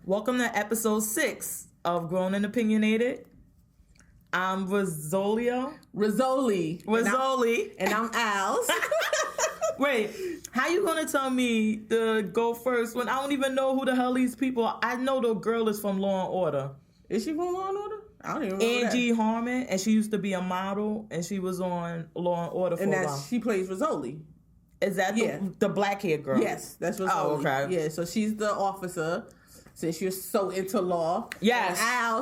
Welcome to episode 6 of Grown and Opinionated. I'm Rizzoli. And I'm Als. Wait, how you gonna tell me to go first when I don't even know who the hell these people are? I know the girl is from Law and Order. Is she from Law and Order? I don't even know Angie Harmon, and she used to be a model, and she was on Law and Order for a while. She plays Rizzoli. Is that the black-haired girl? Yes, that's Rizzoli. Oh, okay. Yeah, so she's the officer. Since you're so into law. Yes.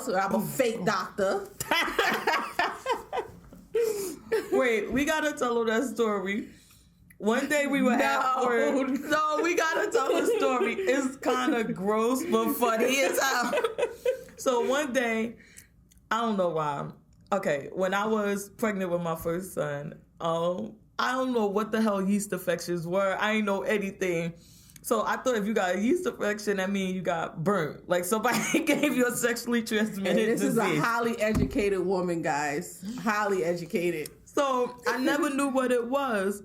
And I'm a fake doctor. Wait, we gotta tell her that story. One day we were at work. No, we gotta tell the story. It's kind of gross, but funny as hell. So one day, I don't know why. Okay, when I was pregnant with my first son, I don't know what the hell yeast infections were. I ain't know anything. So I thought if you got a yeast infection, that means you got burnt. Like somebody gave you a sexually transmitted disease. This is a highly educated woman, guys. Highly educated. So I never knew what it was.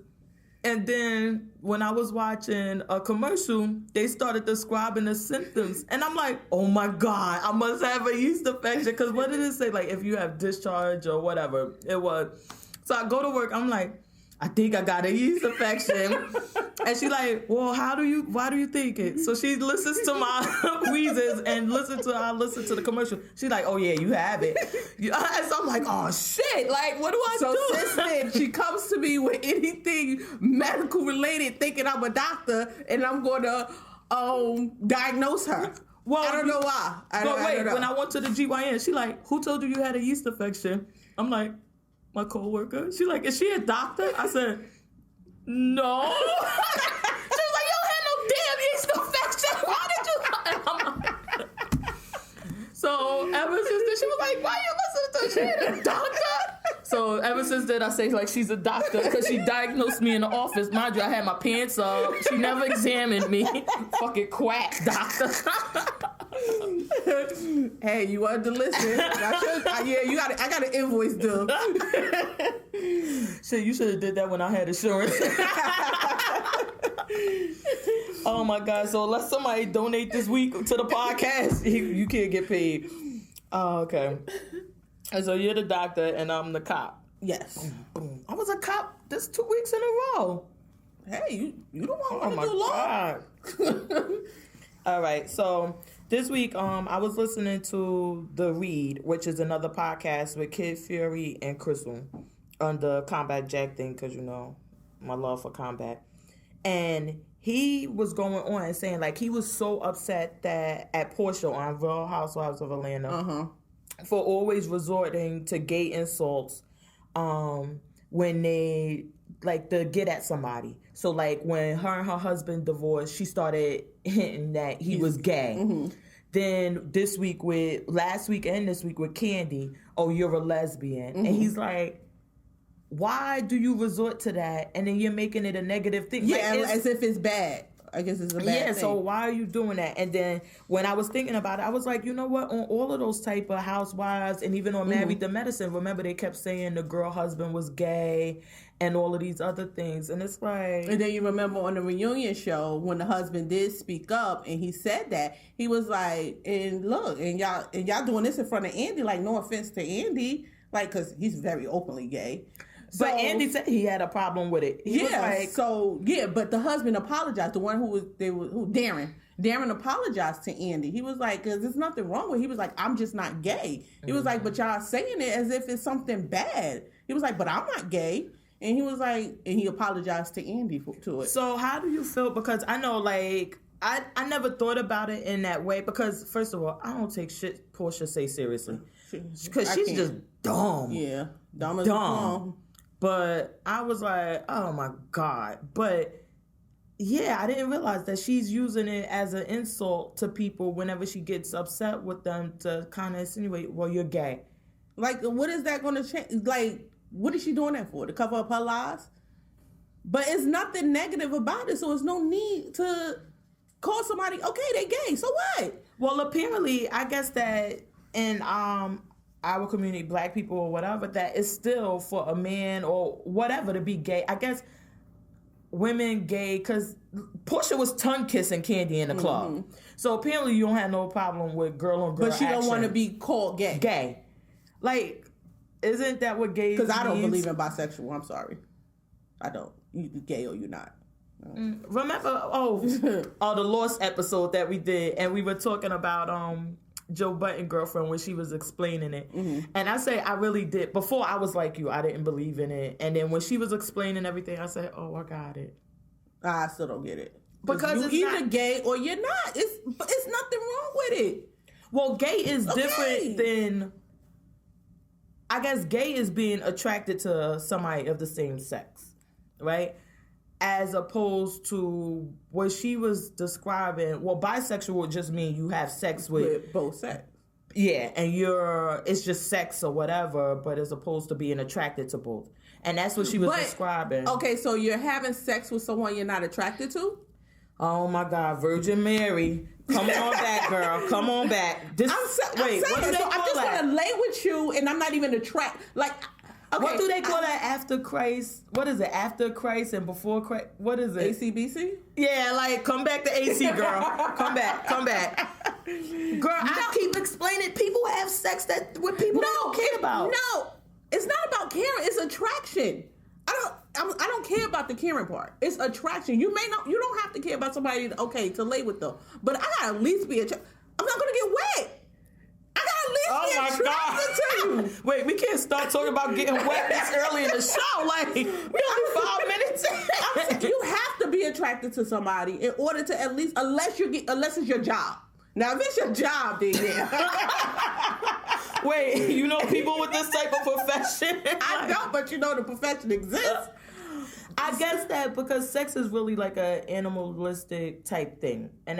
And then when I was watching a commercial, they started describing the symptoms. And I'm like, oh my God, I must have a yeast infection. Because what did it say? Like if you have discharge or whatever it was. So I go to work. I'm like, I think I got a yeast infection. And she like, well, why do you think it? So she listens to my wheezes and I listen to the commercial. She's like, oh yeah, you have it. So I'm like, oh shit, like what do I do? So since then, she comes to me with anything medical related thinking I'm a doctor and I'm going to diagnose her. Well, I don't know why. When I went to the GYN, she like, who told you had a yeast infection? I'm like, my coworker. She like, is she a doctor? I said, no. She was like, you don't have no damn yeast infection. Why did you? And I'm like, so ever since then, she was like, why you listening to she ain't a doctor? So ever since then, I say like she's a doctor because she diagnosed me in the office. Mind you, I had my pants up. She never examined me. Fucking quack doctor. Hey, you wanted to listen. I got an invoice due. Shit, you should have did that when I had insurance. Oh my God. So unless somebody donate this week to the podcast, you can't get paid. Oh, okay. And so you're the doctor and I'm the cop. Yes. I was a cop this 2 weeks in a row. Hey, you don't want to do law. All right. So this week, I was listening to The Read, which is another podcast with Kid Fury and Crystal on the Combat Jack thing, because, you know, my love for combat. And he was going on and saying, like, he was so upset that at Portia on Real Housewives of Atlanta for always resorting to gay insults when they, like, to get at somebody. So, like, when her and her husband divorced, she started hinting that he was gay. Mm-hmm. Then last week and this week with Candy, oh, you're a lesbian. Mm-hmm. And he's like, why do you resort to that? And then you're making it a negative thing. Yeah, like, as if it's bad. I guess it's a bad thing. Yeah, so why are you doing that? And then when I was thinking about it, I was like, you know what? On all of those type of housewives and even on Married to Medicine, remember they kept saying the girl husband was gay and all of these other things. And it's like... And then you remember on the reunion show when the husband did speak up and he said that, he was like, and look, and y'all doing this in front of Andy, like no offense to Andy, like, because he's very openly gay. So, but Andy said he had a problem with it. He was like, but the husband apologized. The one who Darren apologized to Andy. He was like, because there's nothing wrong with it. He was like, I'm just not gay. He was like, but y'all saying it as if it's something bad. He was like, but I'm not gay. And he was like, and he apologized to Andy to it. So how do you feel? Because I know, like, I never thought about it in that way. Because first of all, I don't take shit Portia say seriously. Because she's just dumb. Yeah, dumb as dumb. But I was like, oh my God. But yeah, I didn't realize that she's using it as an insult to people whenever she gets upset with them to kind of insinuate, well, you're gay. Like, what is that going to change? Like, what is she doing that for? To cover up her lies? But it's nothing negative about it, so there's no need to call somebody, okay, they gay, so what? Well, apparently, I guess that in our community, black people or whatever, that is still for a man or whatever to be gay. I guess women gay, because Portia was tongue kissing Candy in the club. So apparently you don't have no problem with girl on girl But she don't want to action. be called gay. Gay. Like, isn't that what gay is? Because I don't believe in bisexual. I'm sorry. I don't. You gay or you not. Remember, the Lost episode that we did, and we were talking about Joe Budden girlfriend when she was explaining it. Mm-hmm. And I say I really did. Before I was like you, I didn't believe in it. And then when she was explaining everything, I said, oh, I got it. I still don't get it. Because you're either gay or you're not. It's nothing wrong with it. Well, gay is different than... I guess gay is being attracted to somebody of the same sex, right? As opposed to what she was describing. Well, bisexual would just mean you have sex with both sex. Yeah, and it's just sex or whatever, but as opposed to being attracted to both. And that's what she was describing. Okay, so you're having sex with someone you're not attracted to? Oh my God, Virgin Mary. Come on back, girl. Come on back. I'm just gonna lay with you and I'm not even attracted. Like, okay, what do they call that after Christ? What is it? After Christ and before Christ? What is it? ACBC? Yeah, like, come back to AC, girl. Come back. Girl, I keep explaining people have sex with people they don't care about. No, it's not about caring. It's attraction. I don't care about the caring part. It's attraction. You don't have to care about somebody, to lay with them. But I gotta at least be I'm not gonna get wet. I gotta at least be attracted to you. Wait, we can't start talking about getting wet this early in the show. Like, we only 5 minutes in. You have to be attracted to somebody in order to at least, unless it's your job. Now, if it's your job, then yeah. Wait, you know people with this type of profession? I don't, but the profession exists. I guess that because sex is really like a animalistic type thing, and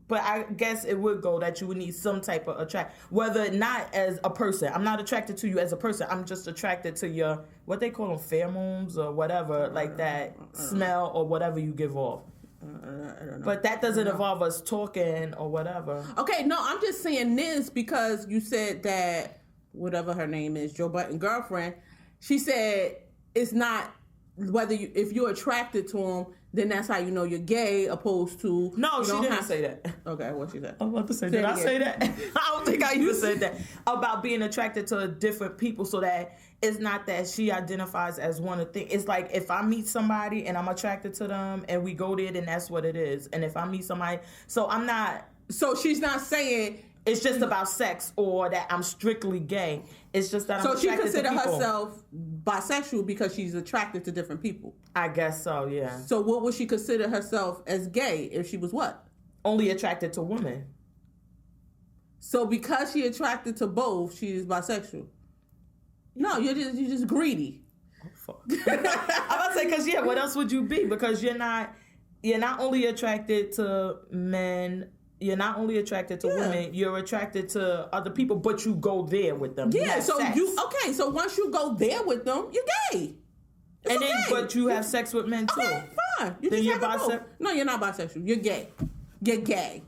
but I guess it would go that you would need some type of attract, whether not as a person. I'm not attracted to you as a person. I'm just attracted to your, what they call them, pheromones or whatever, like that smell or whatever you give off. I don't know. But that doesn't involve us talking or whatever. Okay, no, I'm just saying this because you said that whatever her name is, Joe Budden girlfriend, she said it's not if you're attracted to him, then that's how you know you're gay, opposed to... No, she didn't say that. Okay, what she said? I was about to say, did I say that? I don't think I even said that. About being attracted to different people so that it's not that she identifies as one thing. It's like if I meet somebody and I'm attracted to them and we go there, then that's what it is. And if I meet somebody... So I'm not... So she's not saying... It's just about sex or that I'm strictly gay. It's just that I'm attracted to people. So she considered herself bisexual because she's attracted to different people. I guess so, yeah. So what would she consider herself as gay if she was what? Only attracted to women. So because she attracted to both, she is bisexual. No, you're just greedy. Oh, fuck. I'm about to say, because what else would you be? Because you're not only attracted to men. You're not only attracted to women, you're attracted to other people, but you go there with them. Yeah, so sex. So once you go there with them, you're gay. But you have sex with men too. Okay, fine. Then you're bisexual? No, you're not bisexual. You're gay. You're gay.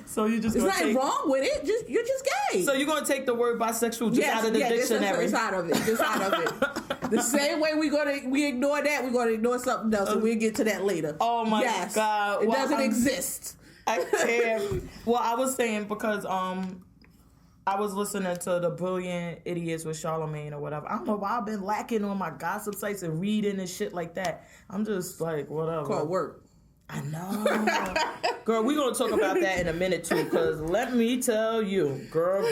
So you just... There's nothing wrong with it. You're just gay. So you're going to take the word bisexual out of the dictionary. Just out of it. Just out of it. The same way we ignore that, we're going to ignore something else, and we'll get to that later. Oh my God. It doesn't exist. I can't. Well, I was saying because I was listening to the Brilliant Idiots with Charlamagne or whatever. I don't know why I've been lacking on my gossip sites and reading and shit like that. I'm just like, whatever. Called work. I know. Girl, we're going to talk about that in a minute too, because let me tell you, girl,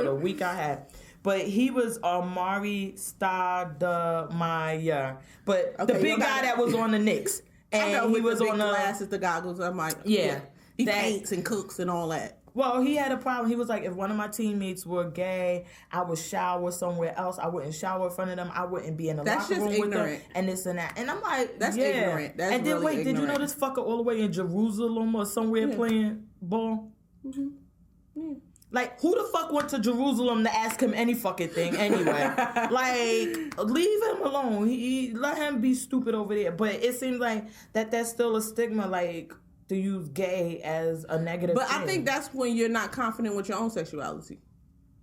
the week I had. But he was Amari Stoudemire. But the big guy that was on the Knicks. And I know, he was on the glasses, the goggles. I'm like, yeah. He paints and cooks and all that. Well, he had a problem. He was like, if one of my teammates were gay, I would shower somewhere else. I wouldn't shower in front of them. I wouldn't be in the locker room with them. And this and that. And I'm like, that's ignorant. That's and then really wait, ignorant. did you know this fucker all the way in Jerusalem or somewhere playing ball? Mm-hmm. Yeah. Like, who the fuck went to Jerusalem to ask him any fucking thing anyway? Like, leave him alone. He let him be stupid over there. But it seems like that's still a stigma, like, to use gay as a negative thing. I think that's when you're not confident with your own sexuality.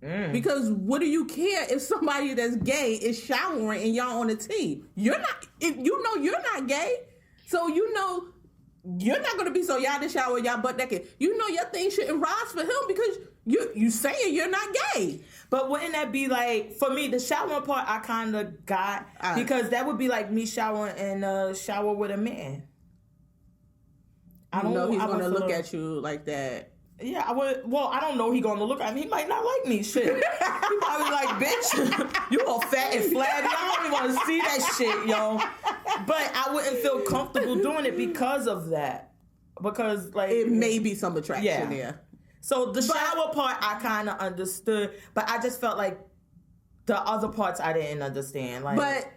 Because what do you care if somebody that's gay is showering and y'all on a team? You're not. If you know you're not gay, so you know you're not going to be so y'all in the shower, y'all butt naked. You know your thing shouldn't rise for him because you saying you're not gay. But wouldn't that be like, for me, the showering part I kind of got, because that would be like me showering in a shower with a man. I don't know he's going to look at you like that. Yeah, I would. Well, I don't know he going to look at me. He might not like me. Shit. He probably like, bitch, you all fat and flabby. I don't even want to see that shit, yo. But I wouldn't feel comfortable doing it because of that. Because, like... It may be some attraction there. So the shower part I kind of understood, but I just felt like the other parts I didn't understand. Like, but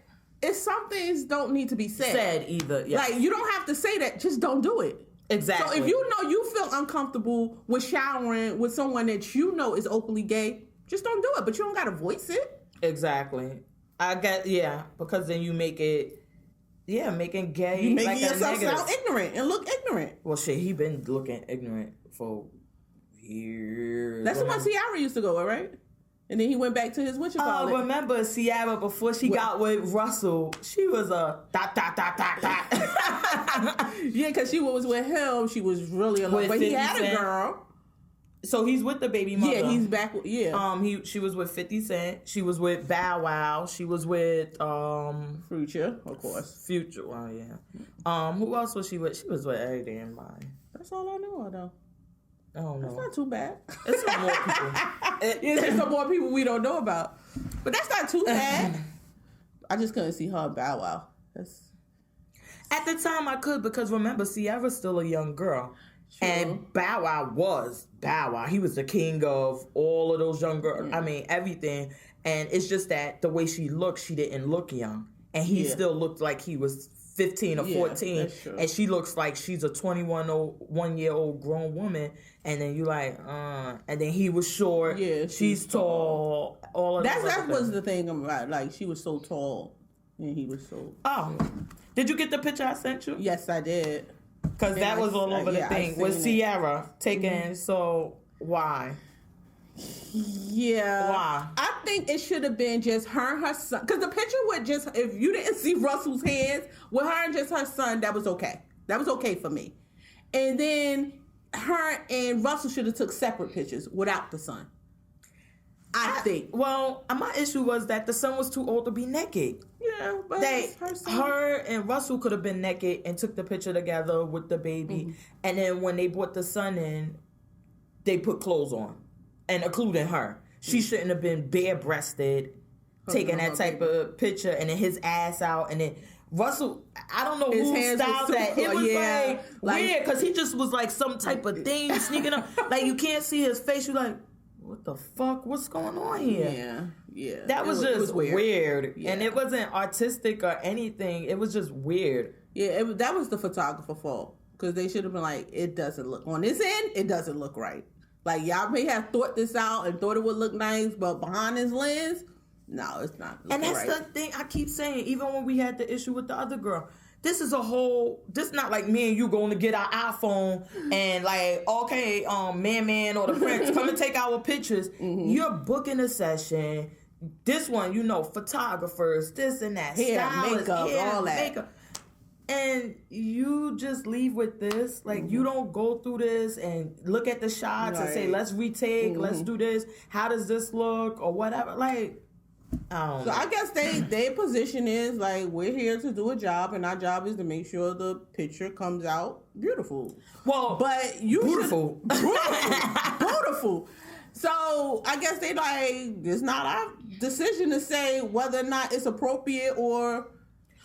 if some things don't need to be said either. Yes. Like, you don't have to say that. Just don't do it. Exactly. So if you know you feel uncomfortable with showering with someone that you know is openly gay, just don't do it. But you don't got to voice it. Exactly. I get, because then you make it, making gay. You making like yourself sound ignorant and look ignorant. Well, shit, he been looking ignorant for years. That's the one Ciara used to go with, right? And then he went back to his whatchamacallit. Remember Ciara before she got with Russell? She was a ... Yeah, because she was with him. She was really alone. But he had a girl. So he's with the baby mother. Yeah, he's back. She was with 50 Cent. She was with Bow Wow. She was with Future, of course. Future. Well, yeah. Who else was she with? She was with every damn body. That's all I know, though. I don't know. That's not too bad. It's some more people. There's some more people we don't know about. But that's not too bad. I just couldn't see her and Bow Wow. At the time I could, because remember, Ciara's still a young girl. True. And Bow Wow was Bow Wow. He was the king of all of those young girls. I mean, everything. And it's just that the way she looked, she didn't look young. And he still looked like he was 15 or 14, and she looks like she's a 21-year-old grown woman, and then you like, and then he was short, she's tall, all of that was the thing about, like, she was so tall, and he was so... Oh, did you get the picture I sent you? Yes, I did. Because that was all over the thing, with Ciara taken, so why? Yeah. Why? I think it should have been just her and her son. Because the picture with just, if you didn't see Russell's hands, with her and just her son, that was okay. That was okay for me. And then her and Russell should have took separate pictures without the son. I think. Well, my issue was that the son was too old to be naked. Yeah, but her and Russell could have been naked and took the picture together with the baby. Mm-hmm. And then when they brought the son in, they put clothes on. And including her. She shouldn't have been bare-breasted, taking that type of picture, and then his ass out, and then Russell, I don't know who styled that. It was like weird, because he just was like some type of thing sneaking up. Like, you can't see his face. You're like, what the fuck? What's going on here? Yeah. That was just weird. Yeah. And it wasn't artistic or anything. It was just weird. Yeah, that was the photographer's fault. Because they should have been like, it doesn't look, on this end, it doesn't look right. Like, y'all may have thought this out and thought it would look nice, but behind his lens, no, it's not. And that's the thing I keep saying, even when we had the issue with the other girl. This is not like me and you going to get our iPhone and like, okay, Man or the Prince, come and take our pictures. Mm-hmm. You're booking a session. This one, photographers, this and that. Hair, makeup, all that. Makeup. And you just leave with this. Like, you don't go through this and look at the shots and say, let's retake, let's do this. How does this look? Or whatever. Like, I don't know. I guess their position is, like, we're here to do a job, and our job is to make sure the picture comes out beautiful. Well, but you beautiful. Beautiful. So, I guess they like, it's not our decision to say whether or not it's appropriate or...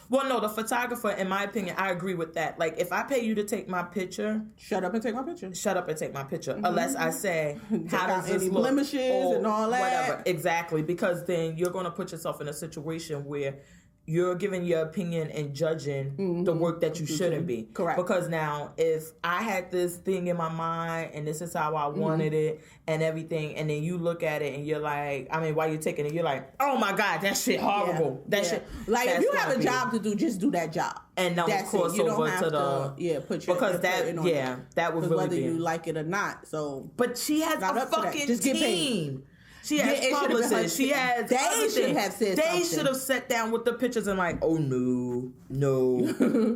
Well, no, the photographer, in my opinion, I agree with that. Like, if I pay you to take my picture... Shut up and take my picture. Mm-hmm. Unless I say, how does this look? Blemishes and all that. Whatever. Exactly. Because then you're going to put yourself in a situation where you're giving your opinion and judging the work that you shouldn't be. Correct. Because now, if I had this thing in my mind and this is how I wanted it and everything, and then you look at it and you're like, while you're taking it, you're like, oh my God, that shit horrible. That shit. Like, if you have a job to do, just do that job. And don't cross over to the... put your because that, that would really whether be... you like it or not, so... But she has a fucking just team. Get paid. She has it should've been her- publicists. She has They everything. should have said They something. should have sat down with the pictures and like, oh no.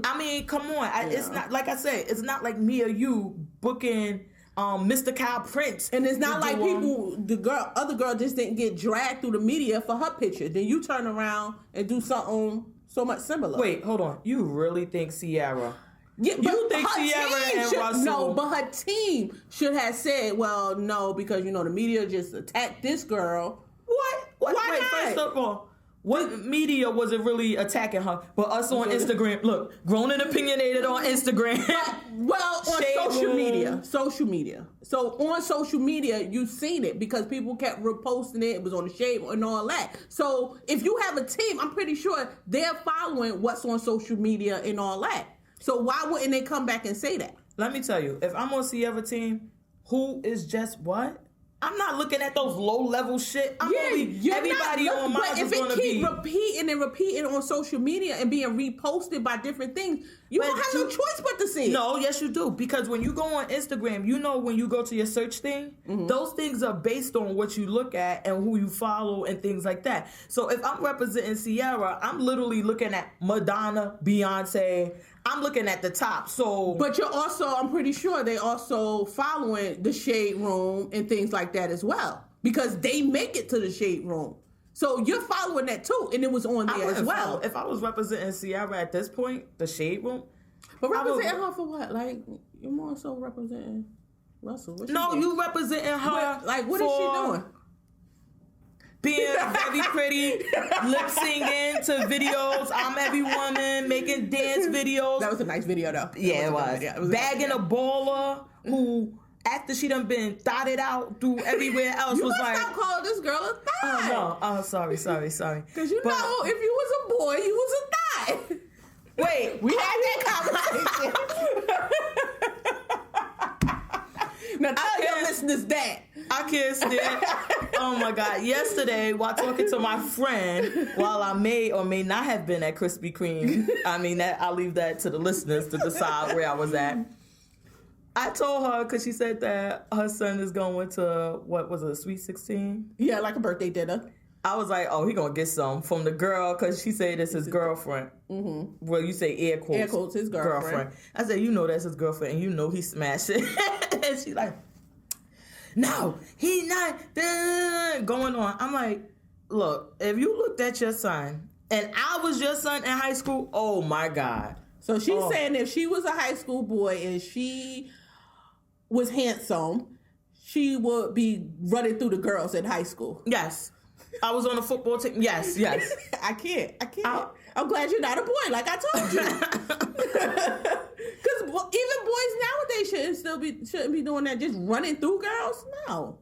I mean, come on. It's not like I said. It's not like me or you booking Mr. Kyle Prince. And it's not to like do, other girl just didn't get dragged through the media for her picture. Then you turn around and do something so much similar. Wait, hold on. You really think Ciara? Yeah, You think her Ciara team and should, Russell? No, but her team should have said, well, no, because, the media just attacked this girl. What? Why Wait, not? first of all, what media was it really attacking her? But us on Instagram. Look, grown and opinionated on Instagram. Well, on Shade social room. media. So on social media, you've seen it because people kept reposting it. It was on the Shade and all that. So if you have a team, I'm pretty sure they're following what's on social media and all that. So why wouldn't they come back and say that? Let me tell you, if I'm on Ciara team, who is just what? I'm not looking at those low level shit. Everybody on mine is going to be. But if it keep repeating on social media and being reposted by different things, you don't have no choice but to see it. No, yes you do. Because when you go on Instagram, when you go to your search thing, those things are based on what you look at and who you follow and things like that. So if I'm representing Ciara, I'm literally looking at Madonna, Beyonce. I'm looking at the top. So, but you're also, I'm pretty sure they also following the Shade Room and things like that as well, because they make it to the Shade Room. So you're following that too, and it was on there as well. If I was representing Ciara at this point, the Shade Room. But representing her for what? Like, you're more so representing Russell. No, you representing her. What is she doing? Being very pretty, lip singing to videos. I'm every woman making dance videos. That was a nice video though. Yeah, it was. Bagging a baller who, after she done been thotted out through everywhere else, you was must like, stop calling this girl a thot. Oh no, oh sorry. Because if you was a boy, you was a thot. Wait, we had that conversation. Now tell your listeners that. I can't stand. Oh my God! Yesterday, while talking to my friend, while I may or may not have been at Krispy Kreme, I'll leave that to the listeners to decide where I was at. I told her because she said that her son is going to what was it, a Sweet 16? Yeah, like a birthday dinner. I was like, oh, he gonna get some from the girl because she said it's his girlfriend. Mm-hmm. Well, you say air quotes. Air quotes, his girlfriend. I said, that's his girlfriend, and he smashed it. And she's like, no, he not going on. I'm like, look, if you looked at your son and I was your son in high school, oh my God. So she's saying if she was a high school boy and she was handsome, she would be running through the girls in high school. Yes. I was on the football team. Yes. I can't. I'm glad you're not a boy, like I told you. Because even boys nowadays shouldn't be doing that, just running through girls. No.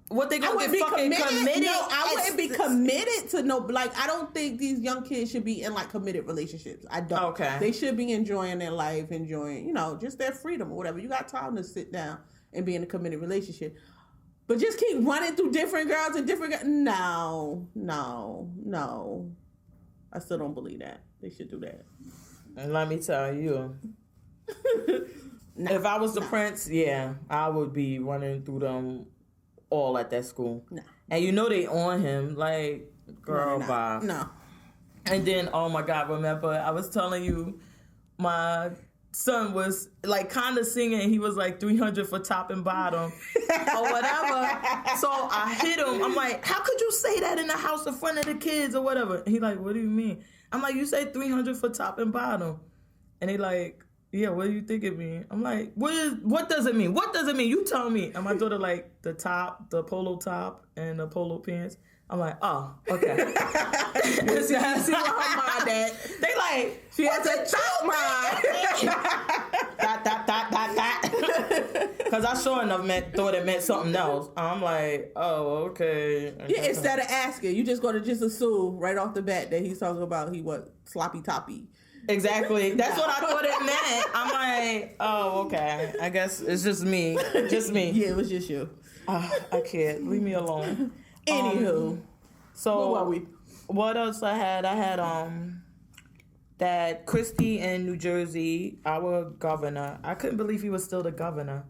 What they gonna get fucking committed? No, I wouldn't be committed to no. Like, I don't think these young kids should be in like committed relationships. I don't. Okay. They should be enjoying their life, enjoying just their freedom or whatever. You got time to sit down and be in a committed relationship. But just keep running through different girls and different guys. No. I still don't believe that. They should do that. And let me tell you, if I was the prince, I would be running through them all at that school. No. And they on him, like, girl, bye. No. And then, oh my God, remember, I was telling you, my son was like kind of singing. He was like 300 for top and bottom or whatever. So I hit him. I'm like, how could you say that in the house in front of the kids or whatever? And he like, what do you mean? I'm like, you say 300 for top and bottom. And he like, yeah, what do you think it mean? I'm like, what does it mean? What does it mean? You tell me. And my daughter like the top, the polo top and the polo pants. I'm like, oh, okay. See where her mind at. They like, she has a top mind. Because I sure enough thought it meant something else. I'm like, oh, okay. Yeah, instead of asking, you just going to just assume right off the bat that he's talking about sloppy toppy. Exactly. That's what I thought it meant. I'm like, oh, okay. I guess it's just me. Just me. Yeah, it was just you. I can't. Leave me alone. Anywho. So where were we? What else I had? I had that Christie in New Jersey, our governor. I couldn't believe he was still the governor.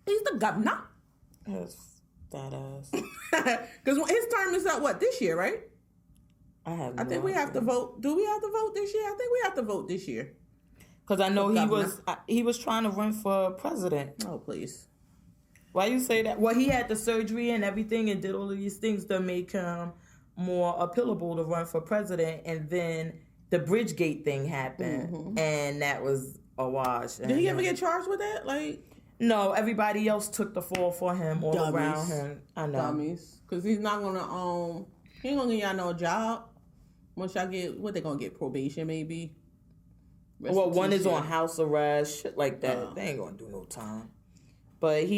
He's the governor. Yes. That ass. Because his term is up, what, this year, right? I think we have to vote. Do we have to vote this year? I think we have to vote this year. Because I know he was trying to run for president. Oh, please. Why you say that? Well, he had the surgery and everything and did all of these things to make him more appealable to run for president. And then the Bridgegate thing happened. And that was a wash. Did he ever get charged with that? No, everybody else took the fall for him all Dummies. around him. I know. Dummies. Because he's not going to, he ain't going to give y'all no job. Once y'all get, what they going to get, probation maybe? Well, one is on house arrest, shit like that. They ain't going to do no time. But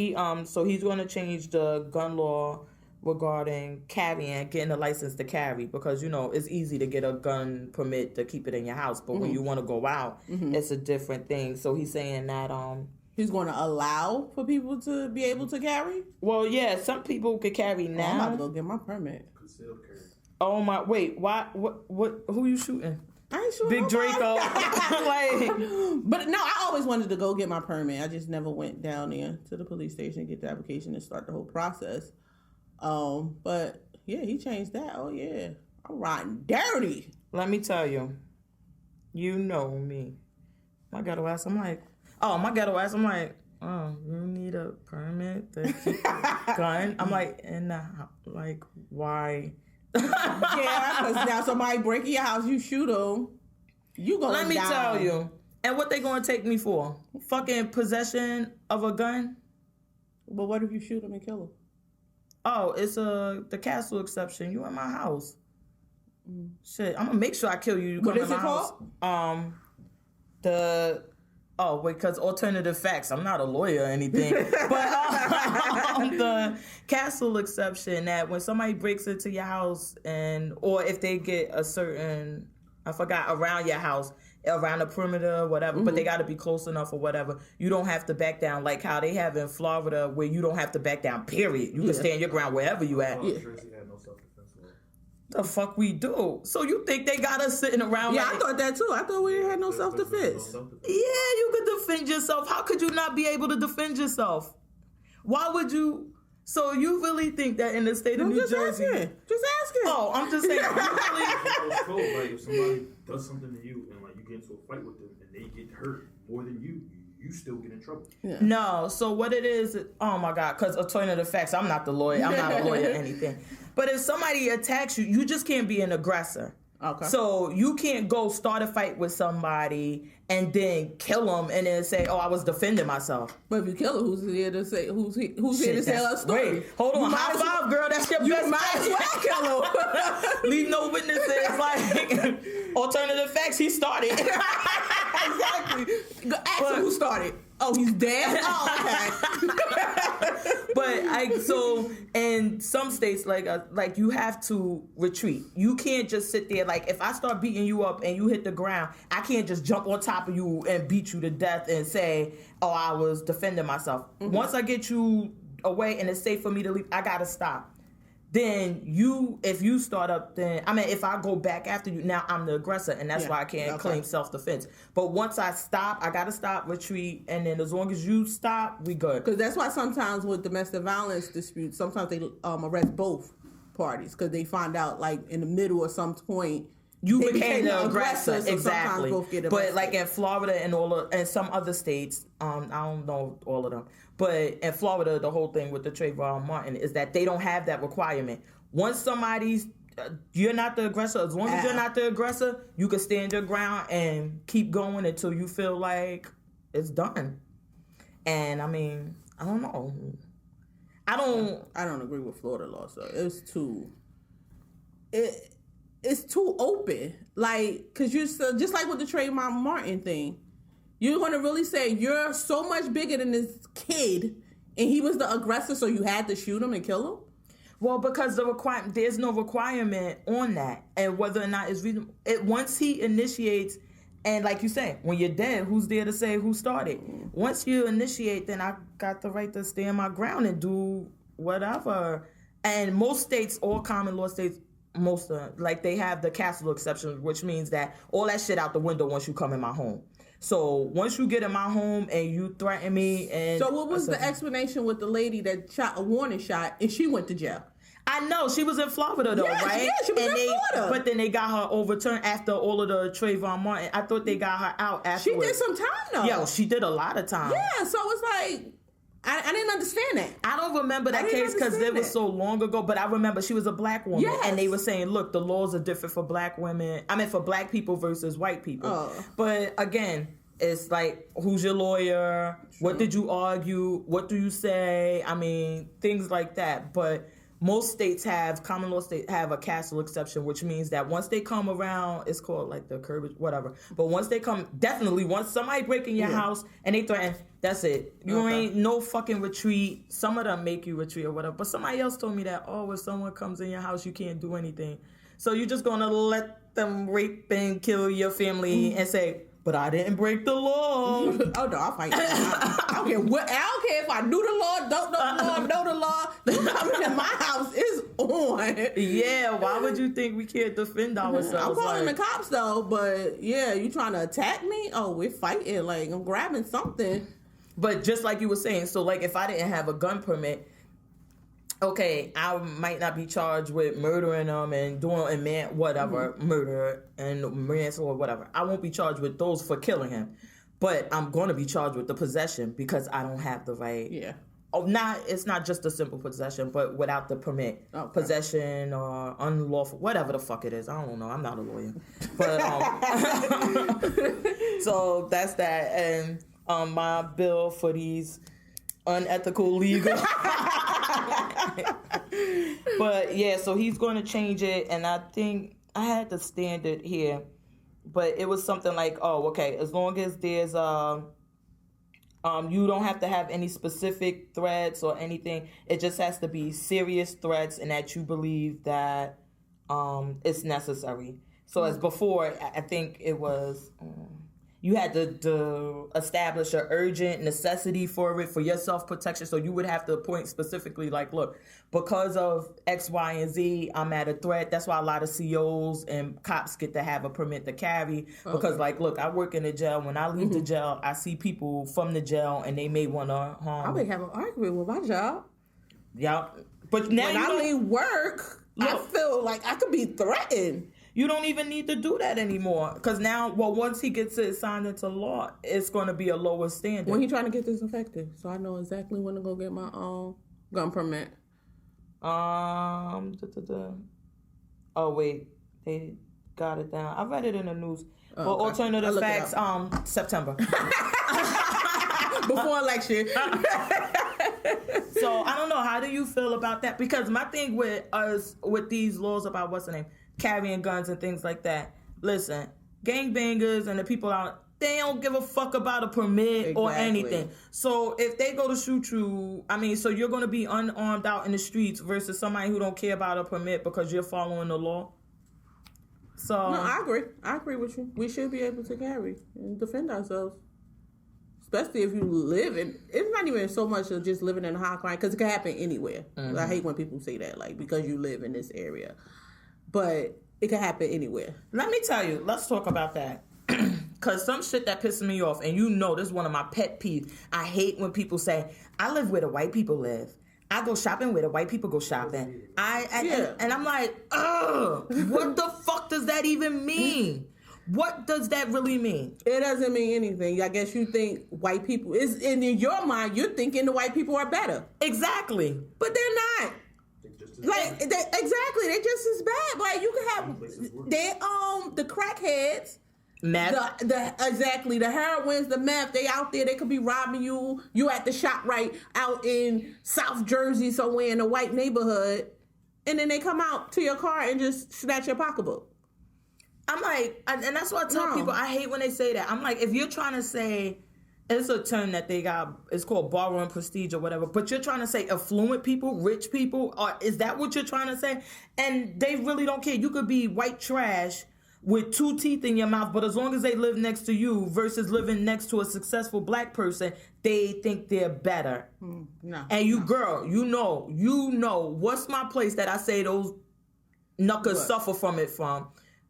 so he's going to change the gun law regarding carrying, getting a license to carry, because, it's easy to get a gun permit to keep it in your house. But when you want to go out, it's a different thing. So he's saying that, he's going to allow for people to be able to carry? Well, yeah, some people could carry now. I'm about to go get my permit. Concealed carry. Oh my! Wait, why? What? Who you shooting? I ain't shooting. Big Draco. But no, I always wanted to go get my permit. I just never went down there to the police station, get the application, and start the whole process. But yeah, he changed that. Oh yeah, I'm riding dirty. Let me tell you, you know me. My ghetto ass. I'm like, oh, you need a permit to keep a gun? I'm like, why? Yeah, because now somebody break in your house, you shoot them, you gonna Let me down. tell you. And what they gonna take me for? Fucking possession of a gun? But what if you shoot them and kill them? Oh, it's the castle exception. You in my house. Shit, I'm gonna make sure I kill you. You come What in is my it house. called? Because alternative facts. I'm not a lawyer or anything, but the castle exception that when somebody breaks into your house or if they get a certain, I forgot, around your house, around the perimeter, whatever, but they got to be close enough or whatever. You don't have to back down like how they have in Florida, where you don't have to back down. Period. You can stand your ground wherever you at. Jersey had no self-defense law. The fuck we do? So you think they got us sitting around? Yeah, like, I thought that too. I thought we didn't have no self-defense. yeah, you could defend yourself. How could you not be able to defend yourself? Why would you? So you really think that in the state of New Jersey? Just asking. Oh, I'm just saying. It's cold. Like if somebody does something to you and you get into a fight with them and they get hurt more than you still get in trouble. Yeah. No. So what it is? Oh my God! Because alternative facts. I'm not the lawyer. I'm not a lawyer or anything. But if somebody attacks you, you just can't be an aggressor. Okay. So you can't go start a fight with somebody and then kill them and then say, "Oh, I was defending myself." But if you kill her, who's here to say? Who's here to tell a story? Wait, hold on. High five, girl. That's your You best might as bet. well kill her. Leave no witnesses. Like alternative facts. He started. Exactly. Ask him who started. Oh, he's dead? Oh, okay. But so in some states, like you have to retreat. You can't just sit there. Like if I start beating you up and you hit the ground, I can't just jump on top of you and beat you to death and say, "Oh, I was defending myself." Once I get you away and it's safe for me to leave, I gotta stop. Then if you start up, if I go back after you, now I'm the aggressor, and that's why I can't claim self-defense. But once I stop, I gotta stop, retreat, and then as long as you stop, we good. Because that's why sometimes with domestic violence disputes, sometimes they arrest both parties because they find out like in the middle or some point you became the aggressor. So exactly. Both get but like in Florida and some other states, I don't know all of them, but in Florida, the whole thing with the Trayvon Martin is that they don't have that requirement. Once somebody's, you're not the aggressor. As long as you're not the aggressor, you can stand your ground and keep going until you feel like it's done. And I mean, I don't know. I don't agree with Florida law. So it's too open. Like, cause you're just like with the Trayvon Martin thing. You're going to really say you're so much bigger than this kid and he was the aggressor, so you had to shoot him and kill him? Well, because there's no requirement on that. And whether or not it's reasonable. Once he initiates, and like you say, when you're dead, who's there to say who started? Once you initiate, then I got the right to stand my ground and do whatever. And most states, all common law states, they have the castle exception, which means that all that shit out the window once you come in my home. So once you get in my home and you threaten me, and So what was the explanation with the lady that shot a warning shot and she went to jail? I know she was in Florida though, Yes, right? yeah, she was in Florida. But then they got her overturned after all of the Trayvon Martin. I thought they got her out She afterwards. did some time though. Yo, she did a lot of time. Yeah, so it's like I didn't understand that. I don't remember that I didn't case because it understand was that. so long ago, but I remember she was a black woman. Yes. And they were saying, look, the laws are different for black women. I mean, for black people versus white people. Oh. But again, it's like, who's your lawyer? What did you argue? What do you say? I mean, things like that. But most states common law states have a castle exception, which means that once they come around, it's called like the curb, whatever. But once they come, definitely, once somebody break in your house and they threaten, that's it. You ain't no fucking retreat. Some of them make you retreat or whatever. But somebody else told me that, if someone comes in your house, you can't do anything. So you're just going to let them rape and kill your family and say, but I didn't break the law. Oh no, I'll fight. I don't care what. I don't care if I knew the law, don't know the law, know the law. You coming in my house is on. Yeah, why would you think we can't defend ourselves? I'm calling the cops though, but yeah, you trying to attack me? Oh, we're fighting. Like I'm grabbing something. But just like you were saying, so like if I didn't have a gun permit, okay, I might not be charged with murdering them and doing murder and manslaughter or whatever. I won't be charged with those for killing him. But I'm going to be charged with the possession because I don't have the right. Yeah. It's not just a simple possession, but without the permit. Okay. Possession or unlawful, whatever the fuck it is. I don't know. I'm not a lawyer. But so that's that. And my bill for these unethical legal. But yeah, so he's going to change it, and I think I had the standard here, but it was something like, as long as there's you don't have to have any specific threats or anything. It just has to be serious threats, and that you believe that it's necessary. So as before, I think it was. You had to establish an urgent necessity for it, for your self-protection. So you would have to point specifically like, look, because of X, Y, and Z, I'm at a threat. That's why a lot of COs and cops get to have a permit to carry. Because, like, look, I work in the jail. When I leave the jail, I see people from the jail, and they may want to harm. I would have an argument with my job. Yeah. But now When I leave work, I feel like I could be threatened. You don't even need to do that anymore. Because now, once he gets it signed into law, it's going to be a lower standard. When he trying to get this effective, so I know exactly when to go get my gun permit. Oh, wait. They got it down. I read it in the news. Oh, Well, okay. alternative facts, September. Before election. So, I don't know. How do you feel about that? Because my thing with us, with these laws about, what's the name? Carrying guns and things like that. Listen, gangbangers and the people out, they don't give a fuck about a permit or anything. So if they go to shoot you, so you're going to be unarmed out in the streets versus somebody who don't care about a permit because you're following the law. So No, I agree. I agree with you. We should be able to carry and defend ourselves. Especially if you live in, it's not even so much of just living in a high crime, because it can happen anywhere. I hate when people say that, like, because you live in this area. But it can happen anywhere. Let me tell you, let's talk about that. Because some shit that pisses me off, and this is one of my pet peeves. I hate when people say, I live where the white people live. I go shopping where the white people go shopping. And I'm like, ugh, what the fuck does that even mean? What does that really mean? It doesn't mean anything. I guess you think white people, in your mind, you're thinking the white people are better. Exactly. But they're not. Like exactly, they're just as bad. Like you can have the crackheads, meth, exactly the heroines, the meth. They out there. They could be robbing you. You at the shop right out in South Jersey somewhere in a white neighborhood, and then they come out to your car and just snatch your pocketbook. I'm like, and that's why I tell people, I hate when they say that. I'm like, if you're trying to say. It's a term that they got, it's called borrowing prestige or whatever, but you're trying to say affluent people, rich people, or is that what you're trying to say? And they really don't care. You could be white trash with 2 teeth in your mouth, but as long as they live next to you versus living next to a successful black person, they think they're better. No. And girl, you know, what's my place that I say those knuckers suffer from,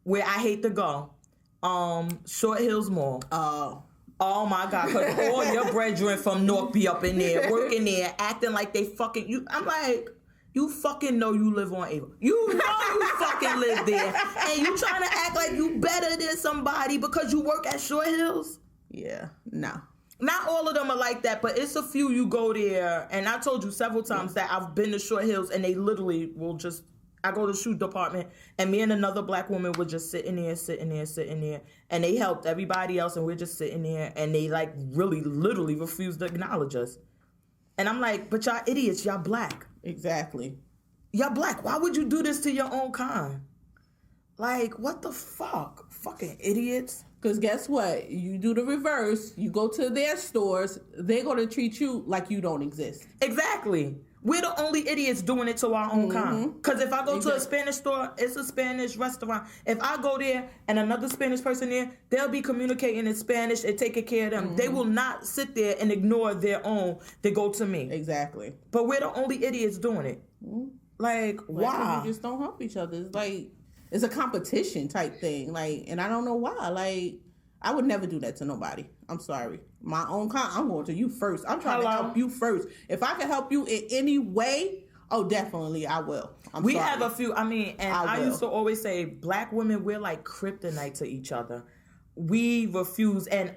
where I hate to go? Short Hills Mall. Oh. Oh my God, because all your brethren from North be up in there, working there, acting like they fucking you. I'm like, you fucking know you live on Ava. You know you fucking live there. And you trying to act like you better than somebody because you work at Short Hills? Yeah, no. Not all of them are like that, but it's a few you go there. And I told you several times that I've been to Short Hills and they literally will just, I go to the shoe department and me and another black woman were just sitting there. And they helped everybody else and we're just sitting there and they like really literally refused to acknowledge us. And I'm like, but y'all idiots, y'all black. Exactly. Y'all black. Why would you do this to your own kind? Like, what the fuck? Fucking idiots. Because guess what? You do the reverse. You go to their stores. They're going to treat you like you don't exist. Exactly. We're the only idiots doing it to our own kind. Because if I go to a Spanish store, it's a Spanish restaurant. If I go there and another Spanish person there, they'll be communicating in Spanish and taking care of them. They will not sit there and ignore their own. They go to me. Exactly. But we're the only idiots doing it. Like, why? We just don't help each other. It's like, it's a competition type thing. Like, and I don't know why. Like, I would never do that to nobody. I'm sorry. My own kind, I'm going to you first. I'm trying to help you first. If I can help you in any way, oh, definitely I will. We have a few, I used to always say, black women, we're like kryptonite to each other. We refuse, and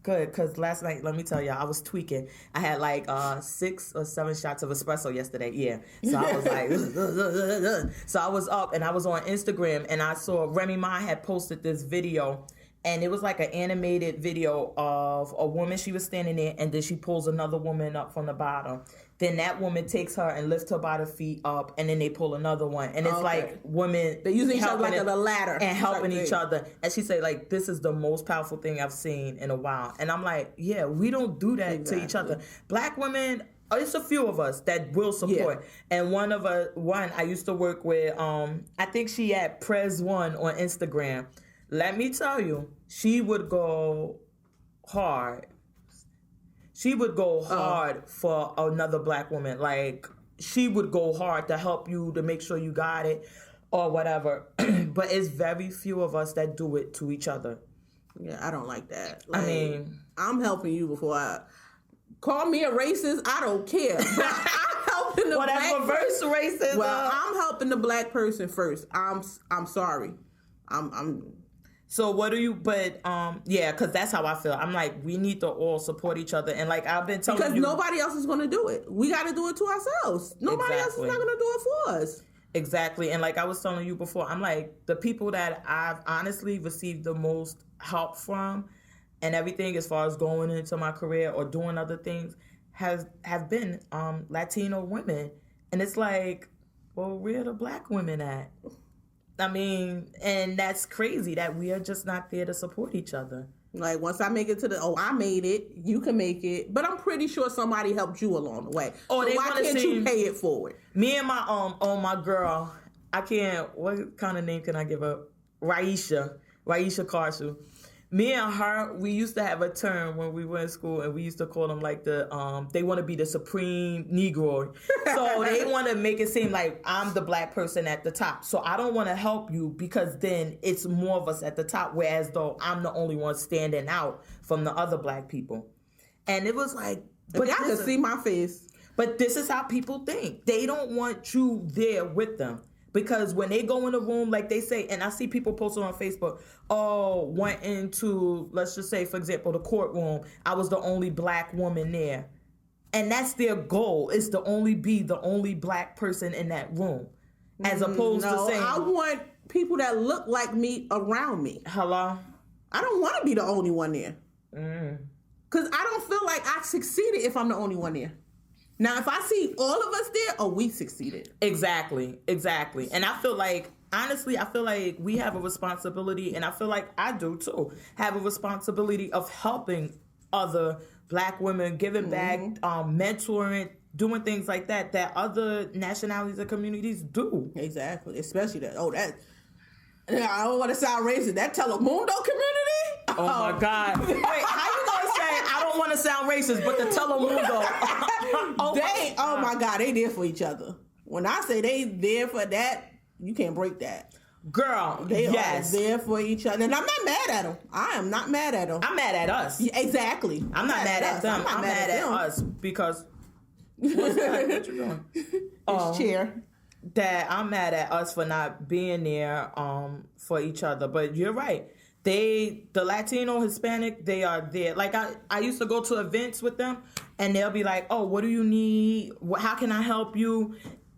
good, because last night, let me tell y'all, I was tweaking. I had like 6 or 7 shots of espresso yesterday, yeah. So I was like, so I was up, and I was on Instagram, and I saw Remy Ma had posted this video, and it was like an animated video of a woman. She was standing there, and then she pulls another woman up from the bottom. Then that woman takes her and lifts her by the feet up, and then they pull another one. And it's like women... They're using each other like a ladder. And helping each other. And she said, like, this is the most powerful thing I've seen in a while. And I'm like, yeah, we don't do that to each other. Black women... It's a few of us that will support. Yeah. And one I used to work with, I think she had Prez1 on Instagram. Let me tell you, she would go hard. She would go hard for another black woman. Like, she would go hard to help you, to make sure you got it or whatever. But it's very few of us that do it to each other. Yeah, I don't like that. Like, I mean... I'm helping you before I... Call me a racist, I don't care. But I'm helping the black reverse racism. Well, I'm helping the black person first. I'm sorry. I'm So what do you, but, because that's how I feel. I'm like, we need to all support each other. And like, I've been telling you. Because nobody else is going to do it. We got to do it to ourselves. Nobody else is not going to do it for us. Exactly. And like I was telling you before, I'm like, the people that I've honestly received the most help from and everything as far as going into my career or doing other things have been Latino women. And it's like, well, where are the black women at? I mean, and that's crazy that we are just not there to support each other. Like, once I make it to I made it, you can make it. But I'm pretty sure somebody helped you along the way. Oh, so why can't you pay it forward? Me and my my girl, I can't, what kind of name can I give her? Raisha Karshu. Me and her, we used to have a term when we were in school, and we used to call them like they want to be the supreme Negro. So they want to make it seem like I'm the black person at the top. So I don't want to help you because then it's more of us at the top, whereas though I'm the only one standing out from the other black people. And it was like... But I can see my face. But this is how people think. They don't want you there with them. Because when they go in a room, like they say, and I see people posting on Facebook, went into, let's just say, for example, the courtroom, I was the only black woman there. And that's their goal, is to be the only black person in that room. As opposed to saying... I want people that look like me around me. Hello? I don't want to be the only one there. Because I don't feel like I succeeded if I'm the only one there. Now, if I see all of us there, we succeeded. Exactly. And I feel like, honestly, we have a responsibility, and I feel like I do too, have a responsibility of helping other black women, giving back, mentoring, doing things like that other nationalities and communities do. Exactly. Especially that. I don't want to sound racist. That Telemundo community? Oh my God. Wait, how you going to say, I don't want to sound racist, but the Telemundo. My God, they there for each other. When I say they there for that, you can't break that. Girl, They yes. are there for each other. And I'm not mad at them. I am not mad at them. I'm mad at us. Yeah, exactly. I'm not mad at us. them. I'm I'm mad at them. us because what's that? What you doing? This chair. That I'm mad at us for not being there for each other. But you're right. The Latino, Hispanic, they are there. Like I used to go to events with them and they'll be like, oh, what do you need? How can I help you?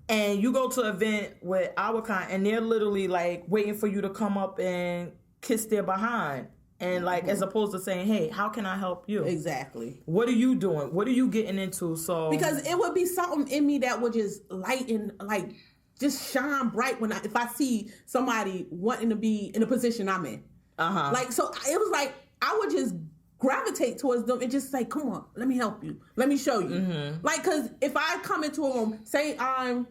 And you go to an event with our kind and they're literally like waiting for you to come up and kiss their behind. And like, as opposed to saying, hey, how can I help you? Exactly. What are you doing? What are you getting into? So Because it would be something in me that would just lighten, like, just shine bright if I see somebody wanting to be in a position I'm in. Like, so it was like, I would just gravitate towards them and just say, come on, let me help you. Let me show you. Like, because if I come into a room, say I'm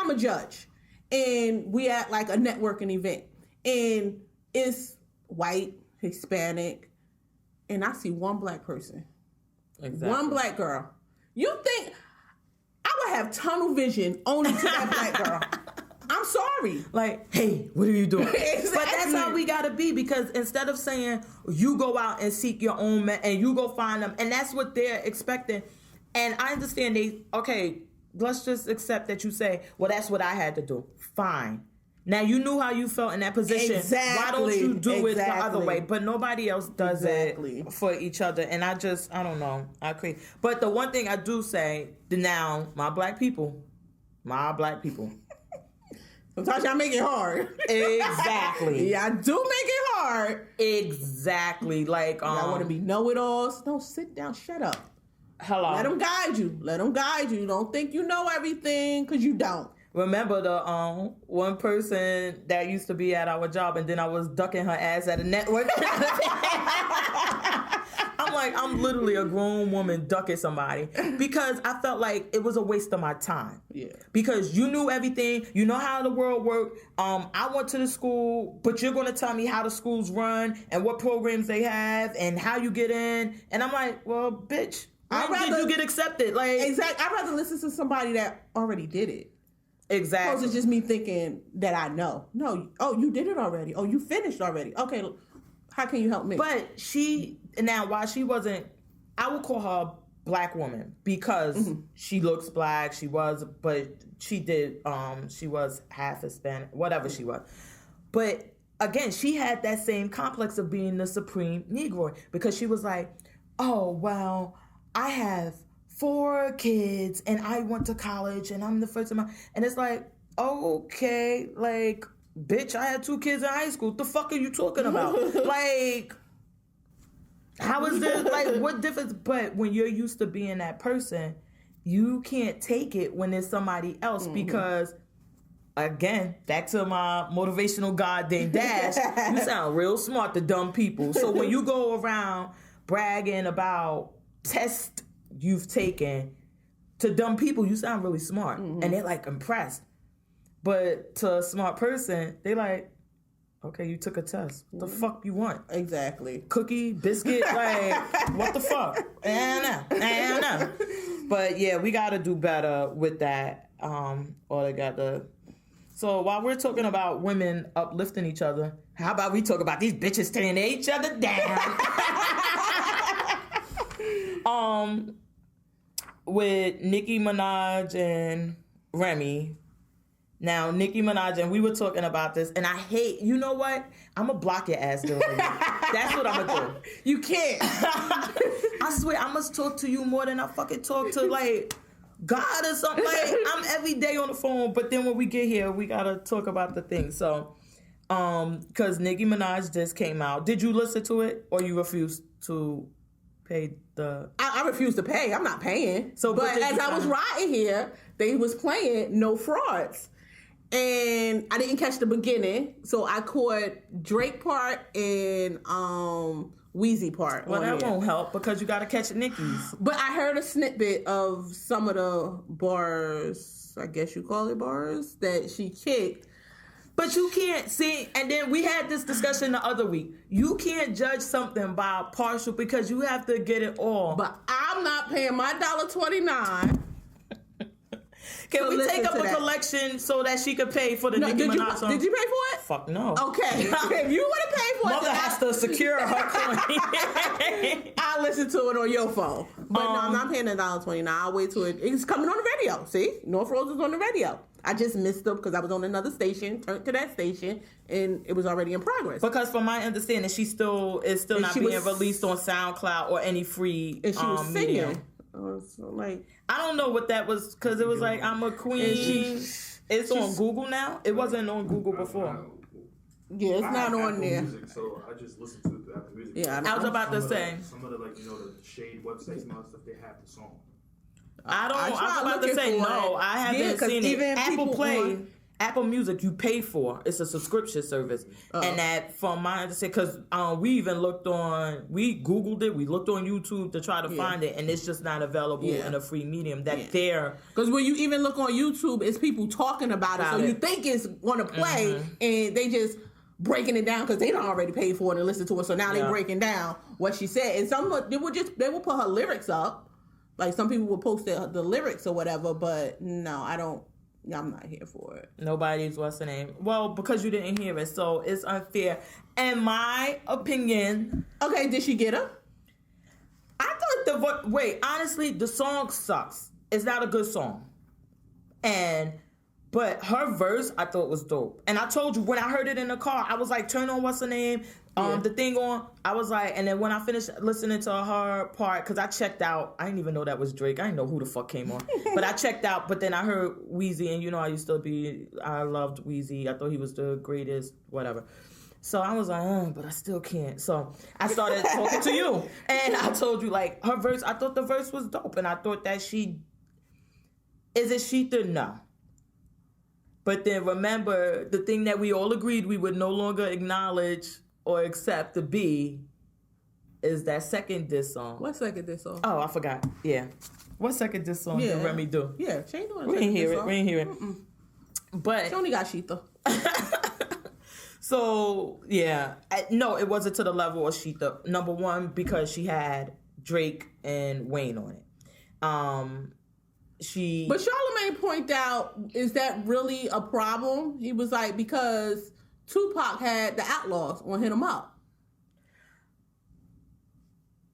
a judge and we at like a networking event and it's white, Hispanic, and I see one black person, one black girl. You think I would have tunnel vision only to that black girl? I'm sorry. Like, hey, what are you doing? Exactly. But that's how we gotta be, because instead of saying you go out and seek your own man and you go find them, and that's what they're expecting. And I understand let's just accept that you say, well, that's what I had to do. Fine. Now you knew how you felt in that position. Exactly. Why don't you do it the other way? But nobody else does it for each other. And I don't know. I agree. But the one thing I do say now, my black people. Sometimes y'all make it hard. Exactly. Yeah, I do make it hard. Exactly. Like, y'all want to be know-it-alls? No, sit down. Shut up. Hello. Let them guide you. Don't think you know everything, because you don't. Remember the one person that used to be at our job, and then I was ducking her ass at a network. I'm literally a grown woman ducking somebody because I felt like it was a waste of my time. Yeah. Because you knew everything, you know how the world worked. I went to the school, but you're going to tell me how the schools run and what programs they have and how you get in. And I'm like, well, bitch, how did you get accepted? Like, exactly. I'd rather listen to somebody that already did it. Exactly. Opposed to just me thinking that I know. No. Oh, you did it already. Oh, you finished already. Okay. How can you help me? But while she wasn't, I would call her a black woman because she looks black. She was half Hispanic, whatever she was. But again, she had that same complex of being the supreme Negro because she was like, oh, well, I have 4 kids and I went to college and I'm the first of my, and it's like, okay, like, bitch, I had 2 kids in high school. What the fuck are you talking about? Like, how is this? Like, what difference? But when you're used to being that person, you can't take it when there's somebody else because, again, back to my motivational goddamn dash, you sound real smart to dumb people. So when you go around bragging about tests you've taken to dumb people, you sound really smart. And they're like impressed. But to a smart person, they like, okay, you took a test. What the fuck you want? Exactly. Cookie, biscuit, like, what the fuck? I don't know. But yeah, we got to do better with that. So while we're talking about women uplifting each other, how about we talk about these bitches tearing each other down? With Nicki Minaj and Remy. Now, Nicki Minaj, and we were talking about this, and I hate, you know what? I'm going to block your ass doing it. That's what I'm going to do. You can't. I swear, I must talk to you more than I fucking talk to, like, God or something. Like, I'm every day on the phone, but then when we get here, we got to talk about the thing. So, because Nicki Minaj just came out. Did you listen to it, or you refused to pay the... I refuse to pay. I'm not paying. So, but as I was riding here, they was playing No Frauds. And I didn't catch the beginning, so I caught Drake part and Weezy part. Well, that won't help because you got to catch Nicki's. But I heard a snippet of some of the bars, I guess you call it bars, that she kicked. But you can't see, and then we had this discussion the other week. You can't judge something by partial because you have to get it all. But I'm not paying my $1.29. Can So we listen take up to a that. collection so that she could pay for the Nicki Did Minaj song? you pay for it? Fuck no. Okay. If you want to pay for Mother it, has to secure her coin. I'll listen to it on your phone. But no, I'm not paying $1.29. I'll wait till it's coming on the radio. See? North Rose is on the radio. I just missed them because I was on another station, turned to that station, and it was already in progress. Because from my understanding, is still And not she being was- released on SoundCloud or any free And she was singing. medium. So like, I don't know what that was because it was like I'm a queen. It's on Google now. It wasn't on Google before. yeah, it's I not have on Apple there. Music, so I just listen to it through Apple Music. Yeah, I was about to say. Some of the like the Shade websites and all that stuff, they have the song. I tried was about to looking say for no. it. I haven't Yeah, 'cause seen it. even Apple people Play. on- Apple Music, you pay for. It's a subscription service, and that, from my understanding, because we even we Googled it, we looked on YouTube to try to find it, and it's just not available in a free medium. They're Because when you even look on YouTube, it's people talking about it, so you think it's going to play, and they just breaking it down because they don't already pay for it and listen to it. So now they breaking down what she said, and some they will put her lyrics up. Like some people will post the lyrics or whatever, but no, I'm not here for it. nobody's what's the name. Well, because you didn't hear it, so it's unfair. In my opinion, Okay, did she get her? I thought honestly, the song sucks. It's not a good song. But her verse, I thought was dope. And I told you, when I heard it in the car, I was like, turn on what's the name, the thing on. I was like, and then when I finished listening to her part, because I checked out, I didn't even know that was Drake. I didn't know who the fuck came on. But I checked out, but then I heard Weezy, and I loved Weezy. I thought he was the greatest, whatever. So I was like, but I still can't. So I started talking to you. And I told you, like, her verse, I thought the verse was dope. And I thought that is it Sheetha? No. But then remember, the thing that we all agreed we would no longer acknowledge or accept to be is that second diss song. What second this song? Oh, I forgot. Yeah. What second diss song did Remy do? Yeah, she ain't doing We didn't hear it. We didn't hear it. But She only got Sheetha. so, yeah. No, it wasn't to the level of Sheetha. Number one, because she had Drake and Wayne on it. But Charlamagne pointed out, is that really a problem? He was like, because Tupac had the Outlaws on Hit 'Em Up.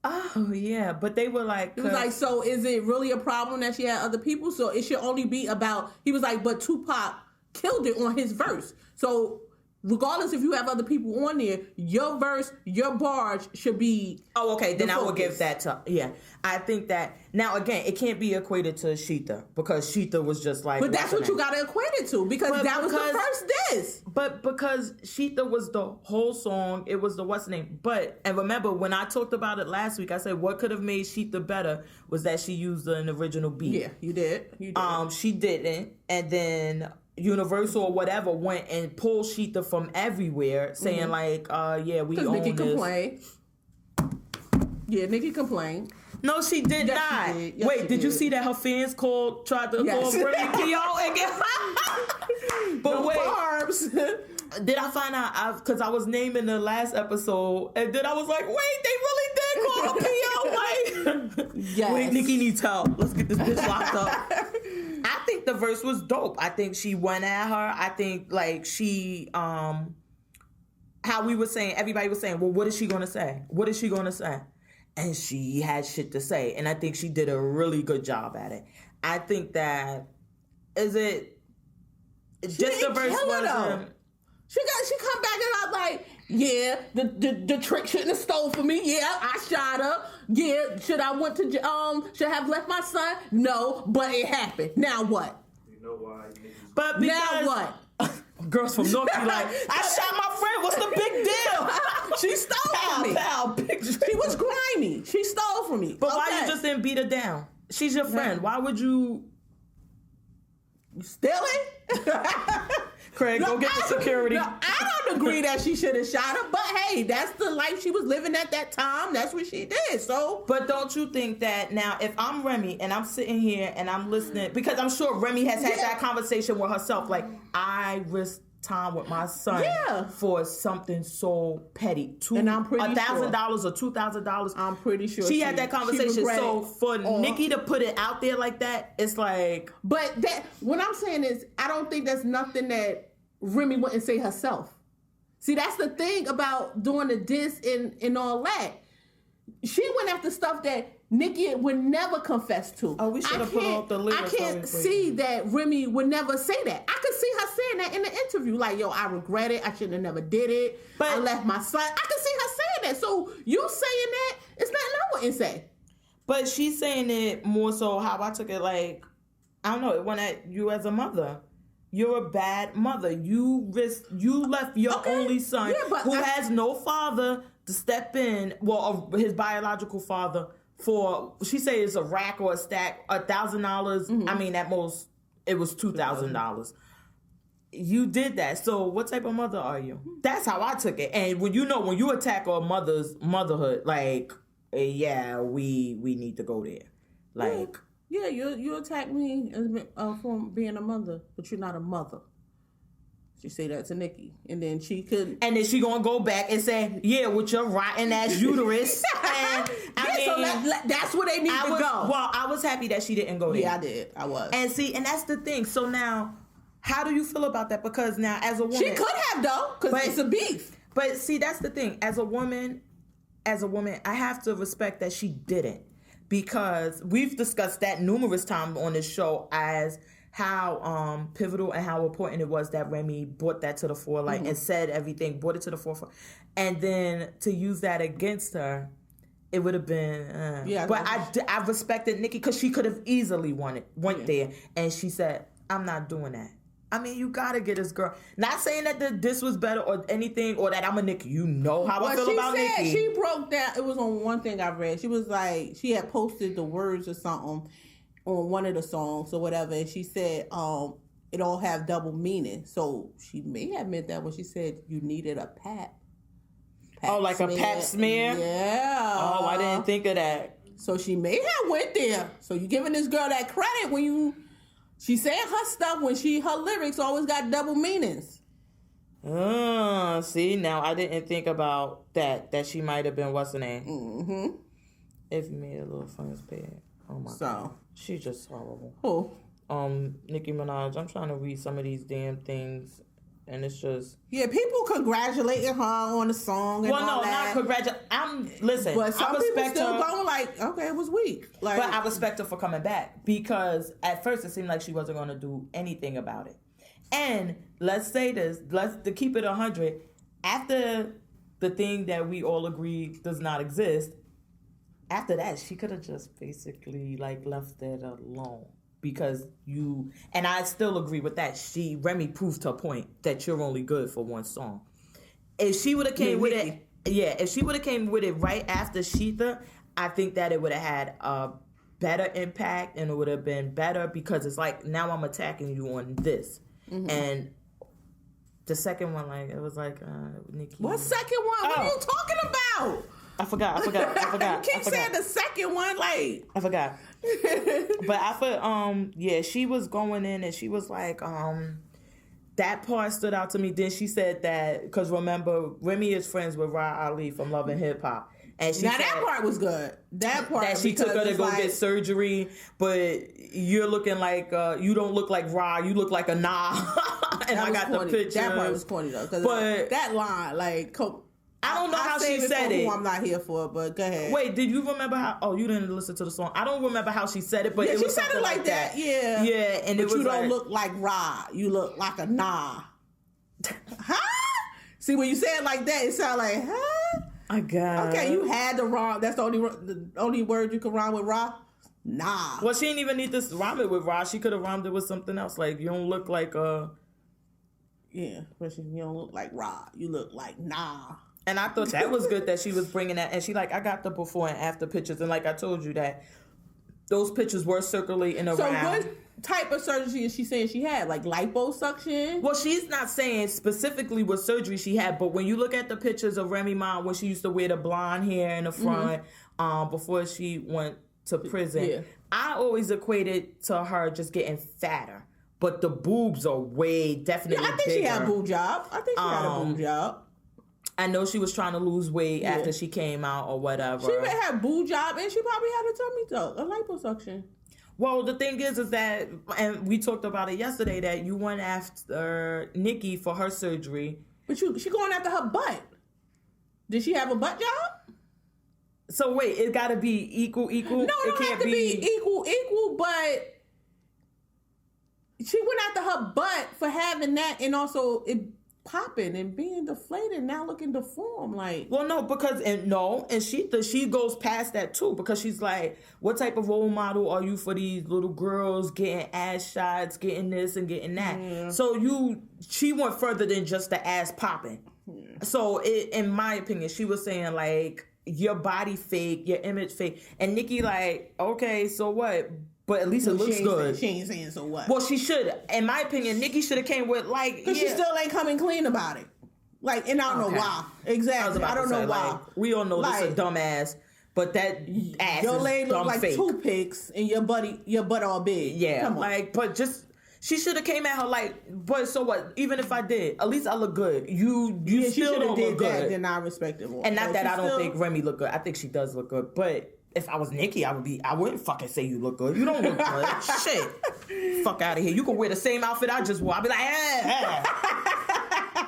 Oh, yeah. But they were like... He was like, so is it really a problem that she had other people? So it should only be about... He was like, but Tupac killed it on his verse. So regardless if you have other people on there, your verse, your barge should be... Oh, okay. Then I will focus. give that to... Yeah. I think that... Now, again, it can't be equated to Sheetha because Sheetha was just like... But that's what you got to equate it to because But that was the because- first diss. But because Sheetha was the whole song, it was the what's the name. But, and remember, when I talked about it last week, I said what could have made Sheetha better was that she used an original beat. Yeah, you did. You did. She didn't. And then Universal or whatever went and pulled Sheetha from everywhere saying like, yeah, we Because own Nicki this. complained. Yeah, Nicki complained. No, she did Yes, not. she did. Yes, Wait, she did you did. see that her fans tried to Yes. call Remy P.O. and get... But wait, Barbs. did I find out, because I was naming the last episode, and then I was like, wait, they really did call her P.O. Like, Yes. wait, Nicki needs help. Let's get this bitch locked up. I think the verse was dope. I think she went at her. I think, like, she, how we were saying, everybody was saying, well, what is she going to say? What is she going to say? And she had shit to say. And I think she did a really good job at it. I think that, just the verse wasn't... She come back and I was like, yeah, the trick shouldn't have stole from me. Yeah, I shot her. Yeah, should I have left my son? No, but it happened. Now what? You know why? But because, Now what? Girls from North be like, I shot my friend. What's the big deal? She stole from me. She was grimy. She stole from me. But why you just didn't beat her down? She's your friend. Why would you? Steal it? Craig, go get the security. I don't agree that she should have shot her, but hey, that's the life she was living at that time. That's what she did. So, But don't you think that now, if I'm Remy and I'm sitting here and I'm listening, because I'm sure Remy has had that conversation with herself, like, I risked time with my son Yeah. for something so petty. And I'm pretty $1,000 or $2,000. I'm pretty sure she had that conversation. So for all. Nicki to put it out there like that, it's like. But that what I'm saying is, I don't think that's nothing that Remy wouldn't say herself. See, that's the thing about doing the diss and all that. She went after stuff that Nicki would never confess to. Oh, we should have put up the lyrics. I can't see that Remy would never say that. I could see her saying that in the interview. Like, yo, I regret it. I shouldn't have never did it. But I left my son. I could see her saying that. So you saying that, it's nothing I wouldn't say. But she's saying it more so how I took it, like, I don't know, it went at you as a mother. You're a bad mother. You left your only son who has no father to step in, well, his biological father, for, she say it's a rack or a stack, $1,000. Mm-hmm. I mean, at most, it was $2,000. You did that. So what type of mother are you? That's how I took it. And when you attack a mother's motherhood, like, yeah, we need to go there. Like, yeah, you attack me for being a mother, but you're not a mother. She say that to Nicki, and then she could, and then she gonna go back and say, "Yeah, with your rotten ass uterus." And so that's where they need to go. Well, I was happy that she didn't go there. Yeah, I did. I was. And see, and that's the thing. So now, how do you feel about that? Because now, as a woman, she could have though, because it's a beef. But see, that's the thing. As a woman, I have to respect that she didn't, because we've discussed that numerous times on this show as how pivotal and how important it was that Remy brought that to the fore, like, and said everything, brought it to the forefront, and then to use that against her, it would have been. But I respected Nicki because she could have easily went there, and she said, "I'm not doing that." I mean, you gotta get this girl. Not saying that this was better or anything, or that I'm a Nicki. You know how I feel about Nicki. She broke down. It was on one thing I read. She was like, she had posted the words or something on one of the songs or whatever, and she said, it all have double meaning. So she may have meant that when she said you needed a pap. Like smear. A pap smear? Yeah. Oh, I didn't think of that. So she may have went there. So you giving this girl that credit when she's saying her stuff when her lyrics always got double meanings. See, now I didn't think about that she might have been, what's her name? Mm-hmm. If you made a little funny bed. Oh my God. She's just horrible. Who? Nicki Minaj. I'm trying to read some of these damn things, and it's just. Yeah, people congratulating her on the song and all that. Not congratulating. Listen, but some people still her, going like, okay, it was weak. Like, but I respect her for coming back, because at first it seemed like she wasn't going to do anything about it. And let's say this, to keep it 100, after the thing that we all agree does not exist, after that, she could have just basically left it alone, because and I still agree with that. Remy proved her point that you're only good for one song. If she would have came with it, if she would have came with it right after Sheetha, I think that it would have had a better impact, and it would have been better, because it's like, now I'm attacking you on this. Mm-hmm. And the second one, it was like, Nicki. What second one? What are you talking about? I forgot. You keep saying the second one, I forgot. But I feel, she was going in and she was like, that part stood out to me. Then she said that, because remember, Remy is friends with Ra Ali from Love and Hip Hop. And she said, that part was good. That part, that she took her to go get surgery, but you're looking like you don't look like Ra, you look like a Nah. And I got corny. The picture. That part was corny though, because that line, I don't know how she said it. I'm not here for it, but go ahead. Wait, did you remember how? Oh, you didn't listen to the song. I don't remember how she said it, but it was she said it like that. Yeah, yeah, and but you don't look like Ra. You look like a Nah. Huh? See, when you say it like that, it sounds like, huh? I got. Okay, you had the wrong. That's the only word you can rhyme with Ra. Nah. Well, she didn't even need to rhyme it with Ra. She could have rhymed it with something else. Like, you don't look like Yeah, but you don't look like Ra. You look like Nah. And I thought that was good that she was bringing that. And she I got the before and after pictures. And like I told you that those pictures were circulating around. So what type of surgery is she saying she had? Like liposuction? Well, she's not saying specifically what surgery she had. But when you look at the pictures of Remy Ma, when she used to wear the blonde hair in the front before she went to prison, I always equated to her just getting fatter. but the boobs are way definitely I think bigger. she had a boob job. I think she had a boob job. I know she was trying to lose weight after she came out or whatever. She had a boob job, and she probably had a tummy tuck, a liposuction. Well, the thing is that, and we talked about it yesterday, that you went after Nikki for her surgery. But she going after her butt. Did she have a butt job? So wait, it got to be equal. No, it don't have to be equal, but she went after her butt for having that, and also it popping and being deflated, now looking deformed. Like, well, no, because and she goes past that too, because she's like, what type of role model are you for these little girls getting ass shots, getting this and getting that? Yeah. So she went further than just the ass popping. Yeah. So in my opinion, she was saying like, your body fake, your image fake, and Nikki like, okay, so what? But at least it looks good. She ain't saying so what. Well, she should. In my opinion, Nikki should have came with like, because she still ain't coming clean about it. Like, and I don't know why. Exactly. I don't know why. Like, we all know this is a dumb ass, but that ass your is leg look like fake. toothpicks and your butt all big. Yeah. Come on. Like, but just she should have came at her like, but so what? Even if I did, at least I look good. You still don't look good. Then I respect it more. And not that I don't think Remy look good. I think she does look good, but. If I was Nikki, I wouldn't fucking say you look good. You don't look good. Shit. Fuck out of here. You can wear the same outfit I just wore. I'll be like,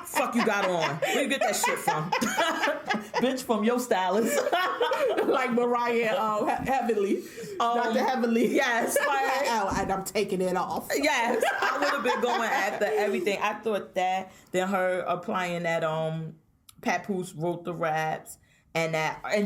fuck you got on. Where you get that shit from? Bitch, from your stylist. Like Mariah Heavenly. Dr. Heavenly. Yes. And I'm taking it off. Yes. I would have been going after everything. I thought that. Then her applying that, Papoose wrote the raps. And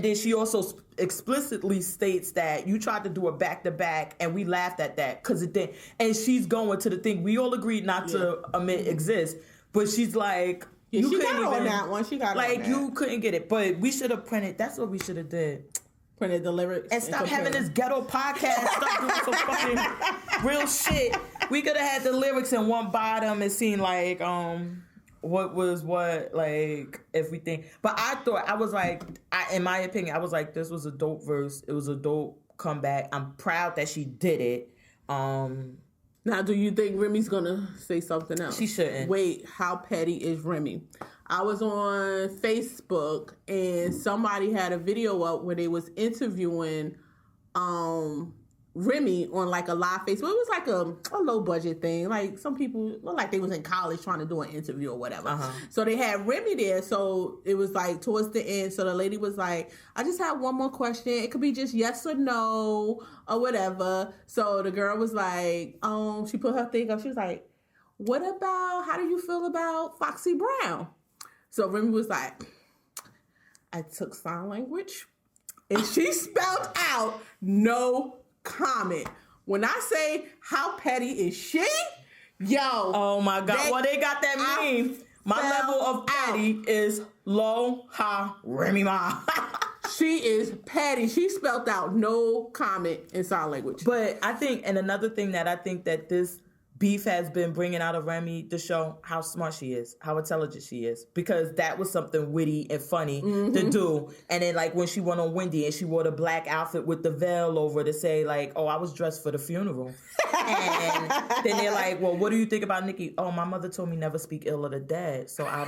then she also explicitly states that you tried to do a back-to-back, and we laughed at that because it didn't. And she's going to the thing we all agreed not to admit exists, but she's like, you she couldn't got on that one. She got like on that. You couldn't get it, but we should have printed. That's what we should have did. Printed the lyrics and stop having this ghetto podcast. Stop doing some fucking real shit. We could have had the lyrics in one bottom and seen like what was what, like, everything. But I thought, I was like, in my opinion, I was like, this was a dope verse. It was a dope comeback. I'm proud that she did it. Now, do you think Remy's gonna say something else? She shouldn't. Wait, how petty is Remy? I was on Facebook and somebody had a video up where they was interviewing Remy on like a live Facebook. It was like a low budget thing. Like some people look like they was in college trying to do an interview or whatever. Uh-huh. So they had Remy there. So it was like towards the end. So the lady was like, I just have one more question. It could be just yes or no or whatever. So the girl was like, she put her thing up. She was like, how do you feel about Foxy Brown? So Remy was like, I took sign language and she spelled out no comment. When I say how petty is she, yo. Oh my God. They got that meme. My level of petty is low, ha, Remy Ma. She is petty. She spelled out no comment in sign language. But I think, and another thing that I think that this beef has been bringing out of Remy to show how smart she is, how intelligent she is, because that was something witty and funny to do. And then like when she went on Wendy and she wore the black outfit with the veil over to say like, oh, I was dressed for the funeral. And then they're like, well, what do you think about Nikki? Oh, my mother told me never speak ill of the dead. So I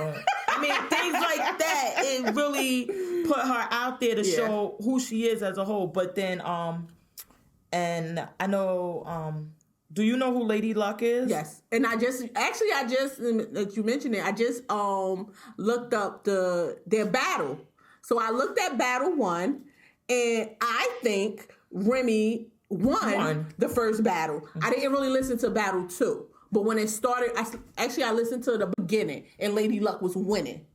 mean, things like that, it really put her out there to show who she is as a whole. But then, and I know, do you know who Lady Luck is? Yes. And I just that you mentioned it, I just looked up their battle. So I looked at battle 1 and I think Remy won the first battle. Mm-hmm. I didn't really listen to battle 2. But when it started, I listened to the beginning and Lady Luck was winning.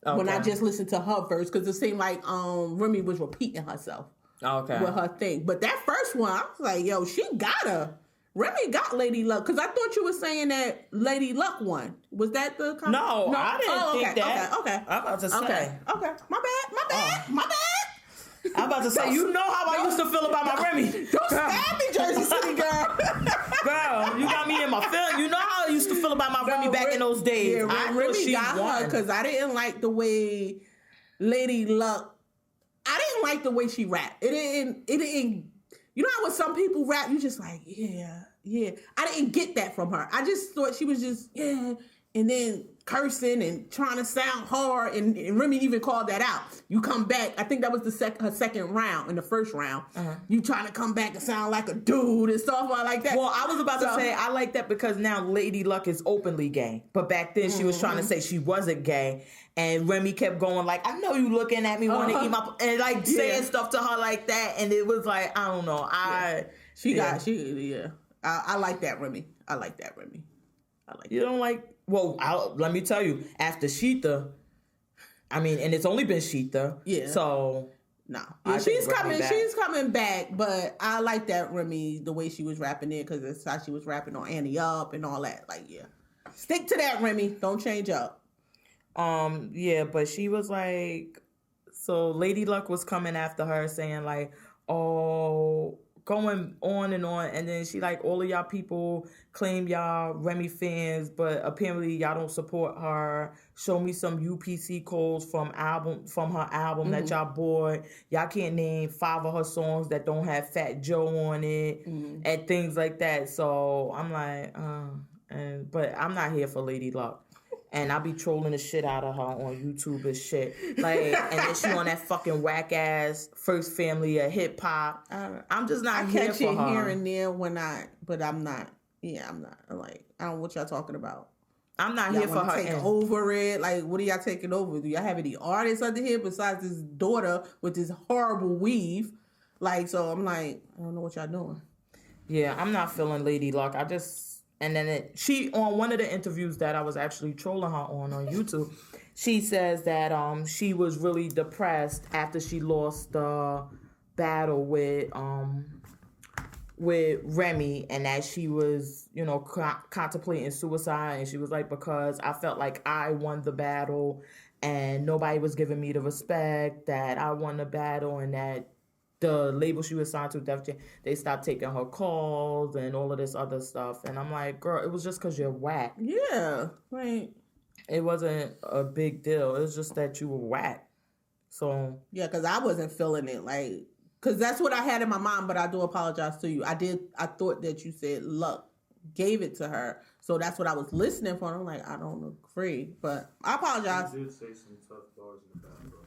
Okay. When I just listened to her verse, because it seemed like Remy was repeating herself with her thing. But that first one, I was like, yo, she got her. Remy got Lady Luck, because I thought you were saying that Lady Luck won. Was that the comment? No, I didn't think that. Okay. I'm about to say. Okay. My bad. I'm about to say, you know how I used to feel about my Remy. Don't stab me, Jersey City girl. Girl, you got me in my feelings. You know how I used to feel about my Remy back in those days. Yeah, Remy got her, because I didn't like the way Lady Luck, I didn't like the way she rapped. It didn't, you know how when some people rap, you just like, yeah, I didn't get that from her. I just thought she was just, and then cursing and trying to sound hard, and Remy even called that out. You come back, I think that was her second round. In the first round, you trying to come back and sound like a dude and stuff like that. Well, I was about to say I like that because now Lady Luck is openly gay, but back then she was trying to say she wasn't gay, and Remy kept going like, I know you looking at me want to eat my, and like saying stuff to her like that, and it was like, I don't know, I like that Remy. I like that Remy. You don't like. Well, let me tell you, after Sheetha, I mean, and it's only been Sheetha. Yeah. So, no. Yeah, she's coming back, but I like that Remy, the way she was rapping it, because it's how she was rapping on Annie Up and all that. Like, yeah. Stick to that, Remy. Don't change up. Yeah, but she was like, so Lady Luck was coming after her saying like, oh, going on, and then she like, all of y'all people claim y'all Remy fans, but apparently y'all don't support her. Show me some UPC codes from her album that y'all bought. Y'all can't name 5 of her songs that don't have Fat Joe on it, and things like that. So I'm like, but I'm not here for Lady Luck. And I be trolling the shit out of her on YouTube and shit. Like, and then she on that fucking whack ass First Family of Hip Hop. I'm just not here for her. I catch it here and there but I'm not. Yeah, I'm not. Like, I don't know what y'all talking about. I'm not here for her. Take over it. Like, what are y'all taking over? Do y'all have any artists under here besides this daughter with this horrible weave? Like, so I'm like, I don't know what y'all doing. Yeah, I'm not feeling Lady Luck. And then she, on one of the interviews that I was actually trolling her on YouTube, she says that she was really depressed after she lost the battle with Remy, and that she was, contemplating suicide. And she was like, because I felt like I won the battle and nobody was giving me the respect that I won the battle, and that the label she was signed to, Def Jam, they stopped taking her calls and all of this other stuff. And I'm like, girl, it was just because you're whack. Yeah, right. It wasn't a big deal. It was just that you were whack. So yeah, because I wasn't feeling it. Like, because that's what I had in my mind, but I do apologize to you. I thought that you said Luck gave it to her. So that's what I was listening for. And I'm like, I don't agree. But I apologize. You did say some tough bars in the back, bro.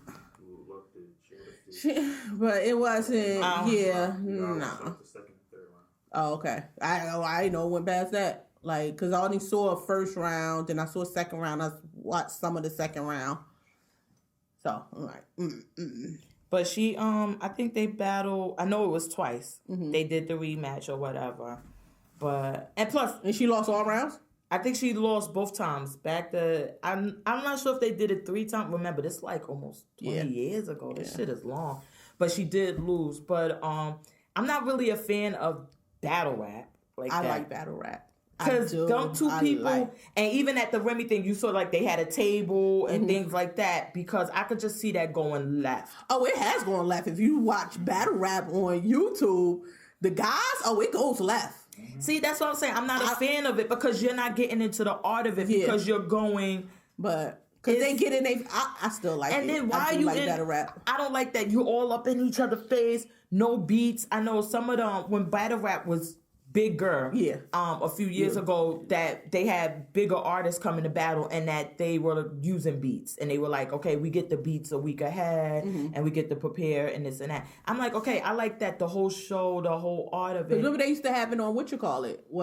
But it wasn't. No. The second and third round. Oh, okay. I know went past that. Like, because I only saw a first round, then I saw a second round. I watched some of the second round. So I'm like, But she, I think they battled. I know it was twice. They did the rematch or whatever. And she lost all rounds. I think she lost both times. I'm not sure if they did it 3 times. Remember, this is like almost 20 years ago. This shit is long. But she did lose. But I'm not really a fan of battle rap. I like battle rap. Because don't two people, and even at the Remy thing, you saw like they had a table and things like that, because I could just see that going left. Oh, it has gone left. If you watch battle rap on YouTube, the guys, it goes left. See, that's what I'm saying. I'm not a fan of it because you're not getting into the art of it because you're going. But because they get in, I still like it. And then why you like battle rap? I don't like that you're all up in each other's face, no beats. I know some of them when battle rap was bigger. Yeah. A few years ago, that they had bigger artists come into battle and that they were using beats, and they were like, okay, we get the beats a week ahead and we get to prepare and this and that. I'm like, okay, I like that, the whole show, the whole art of it. Remember they used to have it on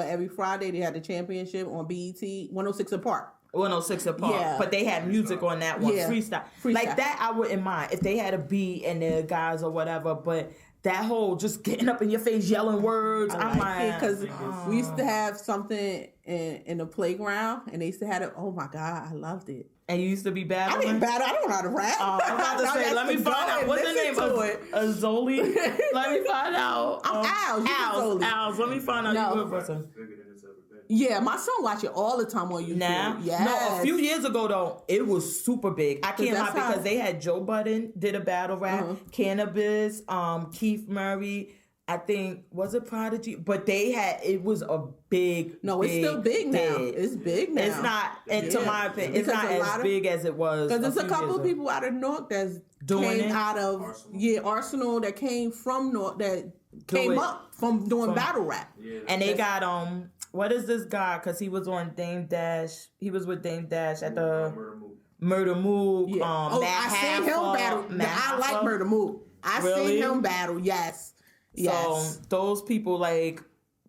every Friday they had the championship on BET, 106 Apart. 106 Apart, but they had music on that one, freestyle. Like that I wouldn't mind if they had a beat and the guys or whatever, but that whole just getting up in your face yelling words, I'm like, because we used to have something in the playground, and they used to have it. Oh my God, I loved it. And you used to be battling? I didn't battle. I don't know how to rap. I'm about to say, let me find out. What's the name of Azoli? Let me find out. I'm Owls. Let me find out. No. You good person. Yeah, my son watch it all the time on YouTube. Now, yes. No, a few years ago though, it was super big. I can't lie because they had Joe Budden did a battle rap, Cannabis, Keith Murray. I think was it Prodigy, but it was a big. No, it's still big now. It's big now. It's not, and to my opinion, it's not as big as it was. Because there's a couple of people out of North that's doing came out of Arsenal that came from North that came up from doing battle rap. Yeah, And they got what is this guy? Because he was on Dame Dash. He was with Dame Dash at the Murder Mook. Yeah. I seen him battle. I like Murder Mook. I seen him battle. Yes. So those people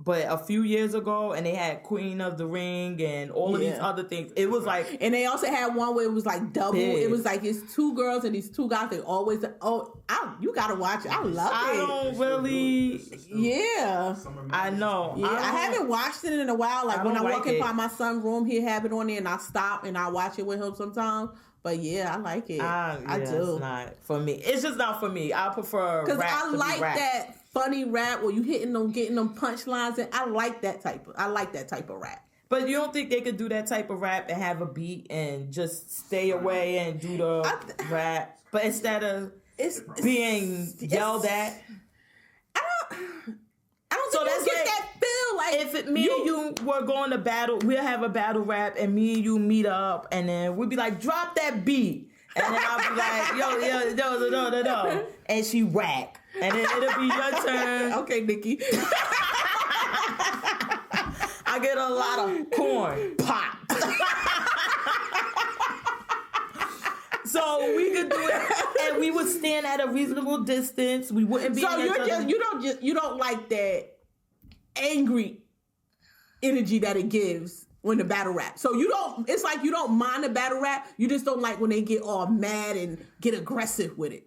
but a few years ago, and they had Queen of the Ring and all of these other things. It was like, and they also had one where it was like double. Big. It was like it's two girls and these two guys. They always you gotta watch it. I love it. I don't really. Yeah, I know. Yeah, I haven't watched it in a while. Like when I walk in my son's room, he have it on there, and I stop and I watch it with him sometimes. But yeah, I like it. I do. It's not for me. It's just not for me. I prefer because rap I like that funny rap where you hitting them, getting them punchlines, and I like that type of rap. But you don't think they could do that type of rap and have a beat and just stay away and do the rap? But instead of being yelled at, I don't think you get that feel like if me and you were going to battle, we'll have a battle rap and me and you meet up and then we'll be like, drop that beat. And then I'll be like, yo, and she whack. And then it'll be your turn. Okay, Nikki. I get a lot of corn pop. So we could do it, and we would stand at a reasonable distance. We wouldn't be. So you don't like that angry energy that it gives when the battle rap. So you don't. It's like you don't mind the battle rap. You just don't like when they get all mad and get aggressive with it.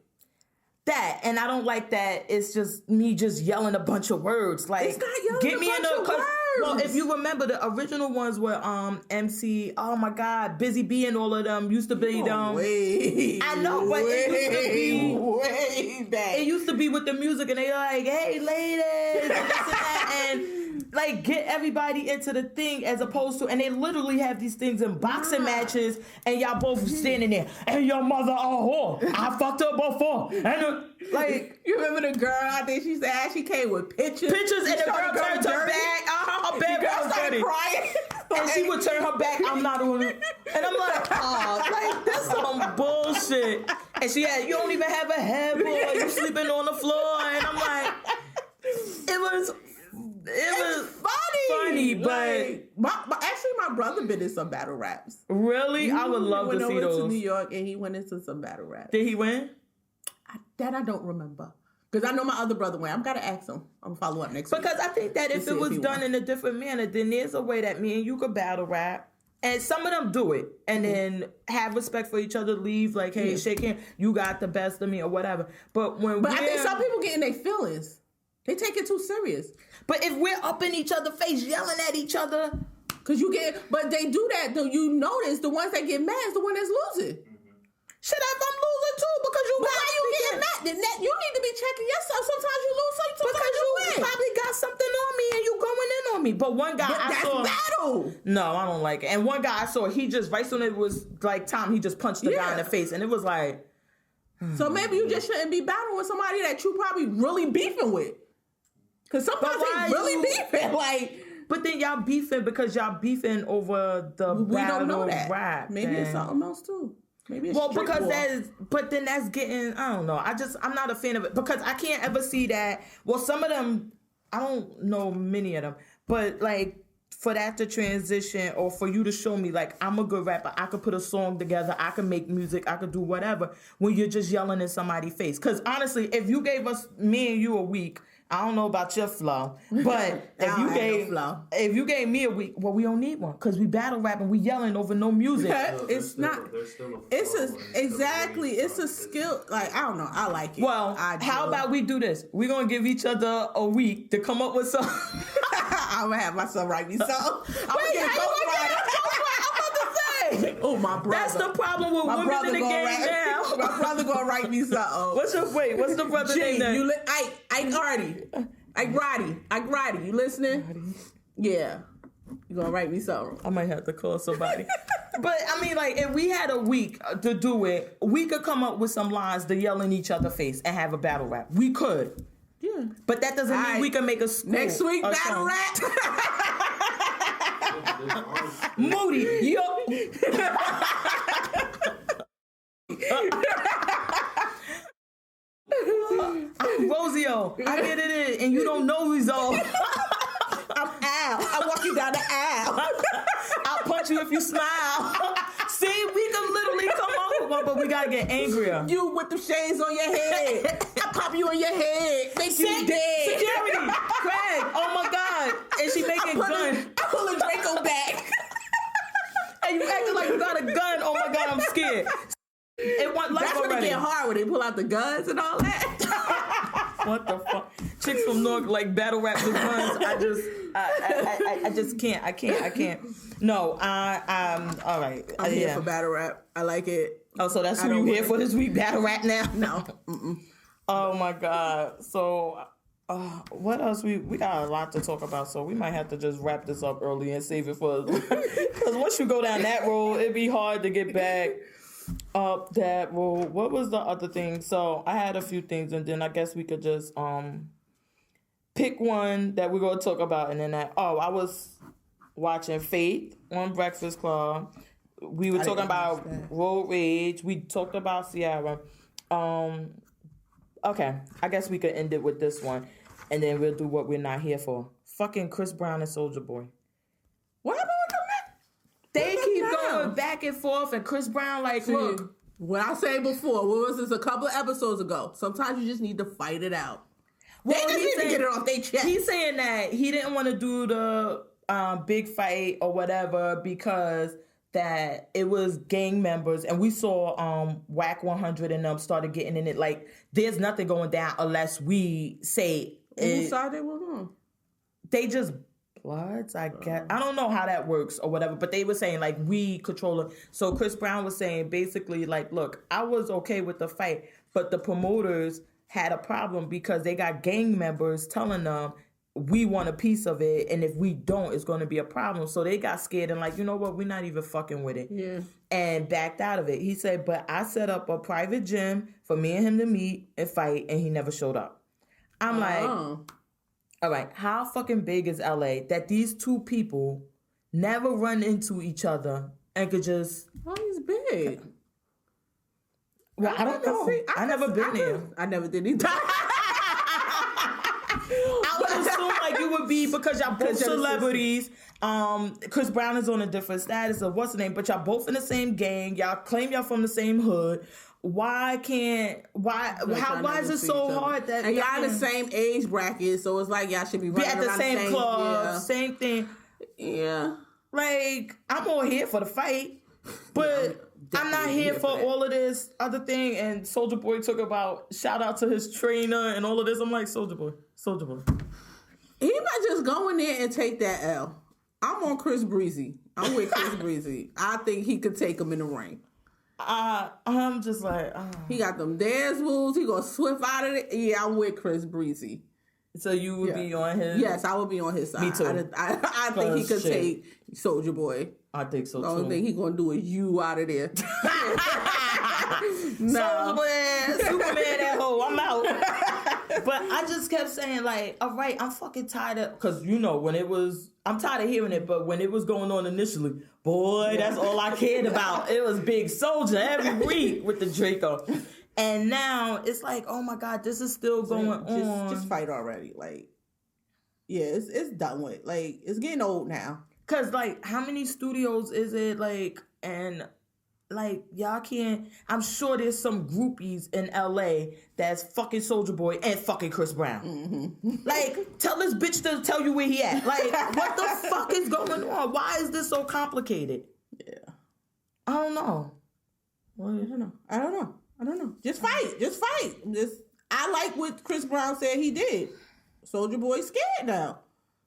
That, and I don't like that. It's just me just yelling a bunch of words. Like, it's not yelling get me a bunch of words. Well, if you remember, the original ones were MC. Oh my God, Busy B and all of them used to be them. I know, but it used to be way back. It used to be with the music, and they like, "Hey, ladies," and this and that, and like get everybody into the thing as opposed to, and they literally have these things in boxing matches, and y'all both standing there, and your mother a whore. I fucked her before, and like you remember the girl out there? She said she came with pictures, and the girl turned her back. Her bed was dirty. Crying. And she would turn her back. I'm not on it. And I'm like, oh, like that's some bullshit. And she had, you don't even have a headboard. You sleeping on the floor. And I'm like, it was funny, but actually, my brother been in some battle raps. Really, I would love to see those. He went over to New York and he went into some battle raps. Did he win? That I don't remember. Because I know my other brother went. I'm going to ask him. I'm going to follow up next week. Because I think that if it was done in a different manner, then there's a way that me and you could battle rap. And some of them do it. And then have respect for each other. Leave like, hey, shake hands. You got the best of me or whatever. But I think some people get in their feelings. They take it too serious. But if we're up in each other's face, yelling at each other. But they do that, though. You notice the ones that get mad is the one that's losing. Shit, if I'm losing too, because you why you getting mad? You need to be checking yourself. Sometimes you lose, sometimes you win. Probably got something on me and you going in on me. But one guy I saw, battle. No, I don't like it. And one guy I saw, he just right when it was like time, he just punched the guy in the face, and it was like. So maybe you just shouldn't be battling with somebody that you probably really beefing with. Because sometimes they really beefing, like. But then y'all beefing because y'all beefing over the battle rap. Maybe it's something else too. Maybe it's because that's getting, I don't know. I'm not a fan of it because I can't ever see that. Well, some of them, I don't know many of them, but like for that to transition or for you to show me like I'm a good rapper, I could put a song together, I could make music, I could do whatever when you're just yelling in somebody's face. Because honestly, if you gave me and you a week, I don't know about your flow, but if you gave me a week, well, we don't need one because we battle rapping, we yelling over no music. It's a skill. Like I don't know, I like it. Well, how about we do this? We're gonna give each other a week to come up with some. I'm gonna have myself write me something. I'm gonna get a ghostwriter. Oh, my brother. That's the problem with women in the game now. My brother gonna write me something. What's the brother name then? Ike Roddy. You listening? Yeah. You gonna write me something. I might have to call somebody. But I mean, like, if we had a week to do it, we could come up with some lines to yell in each other's face and have a battle rap. We could. Yeah. But that doesn't mean we can make a school. Next week, battle rap. Moody, yo. Rosio, I get it in, and you Hercules on. I'm Al. I walk you down the aisle. I'll punch you if you smile. See, we can literally come up with one, but we gotta get angrier. You with the shades on your head. I pop you on your head. Make you dead. Security. Craig. Oh my God. And she making gun. I pull a Draco back. And you acting like you got a gun. Oh my God, I'm scared. It went life That's when already. it get hard when they pull out the guns and all that. What the fuck? Chicks from North like battle rap with guns. I just can't. I can't. No, I'm all right. I'm here for battle rap. I like it. Oh, so that's who you here for this week? Battle rap now? No. Mm-mm. Oh my God. So, what else? We got a lot to talk about, so we might have to just wrap this up early and save it for. Because once you go down that road, it'd be hard to get back up that road. What was the other thing? So I had a few things, and then I guess we could just pick one that we're gonna talk about, and then that. Oh, I was watching Faith on Breakfast Club. We were talking about road rage. We talked about Ciara. Okay, I guess we could end it with this one, and then we'll do what we're not here for. Fucking Chris Brown and Soulja Boy. What happened with them? They keep going back and forth, and Chris Brown like, look. What I said before, what was this a couple of episodes ago? Sometimes you just need to fight it out. They just need to get it off their chest. He's saying that he didn't want to do the big fight or whatever because that it was gang members, and we saw Whack 100 and them started getting in it. Like, there's nothing going down unless we say Whose side they were on? They just Bloods, I guess. I don't know how that works or whatever, but they were saying like we control it. So Chris Brown was saying basically like, look, I was okay with the fight, but the promoters had a problem because they got gang members telling them we want a piece of it, and if we don't, it's going to be a problem. So they got scared and like, you know what, we're not even fucking with it. Yeah. And backed out of it. He said, but I set up a private gym for me and him to meet and fight, and he never showed up. I'm like, all right, how fucking big is LA that these two people never run into each other and could just... Oh, he's big. Well, I don't know. I never been there. I never did either. I would assume like you would be because y'all both celebrities. Chris Brown is on a different status of what's the name, but y'all both in the same gang. Y'all claim y'all from the same hood. Why is it so hard that and y'all in the same age bracket? So it's like y'all should be running at the around same club, yeah. same thing. Yeah, like I'm all here for the fight, but I'm not here for all of this other thing. And Soulja Boy talk about shout out to his trainer and all of this. I'm like Soulja Boy. He might just go in there and take that L. I'm on Chris Breezy. I'm with Chris Breezy. I think he could take him in the ring. I'm just like, he got them dance moves. He gonna swift out of it. Yeah, I'm with Chris Breezy. So you would be on his? Yes, I would be on his side. Me too. I think he could take Soulja Boy. I think so too. The only thing he gonna do is you out of there. No. Superman, that hoe, I'm out. But I just kept saying like, all right, I'm fucking tired of, because you know when it was, I'm tired of hearing it, but when it was going on initially, boy, that's all I cared about. It was Big Soulja every week with the Draco. And now it's like, oh my God, this is still going on. Just fight already. Like, yeah, it's done with. Like, it's getting old now. Cause like, how many studios is it? Like, and like y'all can't. I'm sure there's some groupies in LA that's fucking Soulja Boy and fucking Chris Brown. Mm-hmm. Like, tell this bitch to tell you where he at. Like, what the fuck is going on? Why is this so complicated? Yeah, I don't know. Well, I don't know. Just fight. I like what Chris Brown said he did. Soulja Boy scared now.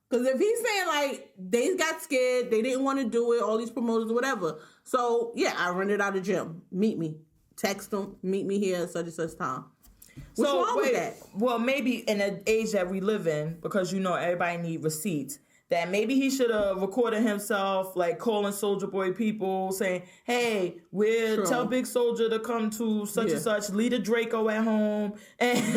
Because if he's saying, like, they got scared, they didn't want to do it, all these promoters, whatever. So, yeah, I rented out a gym. Meet me. Text them. Meet me here at such and such time. What's wrong with that? Well, maybe in the age that we live in, because, you know, everybody need receipts, that maybe he should have recorded himself, like, calling Soulja Boy people, saying, hey, tell Big Soulja to come to such and such, leave a Draco at home, and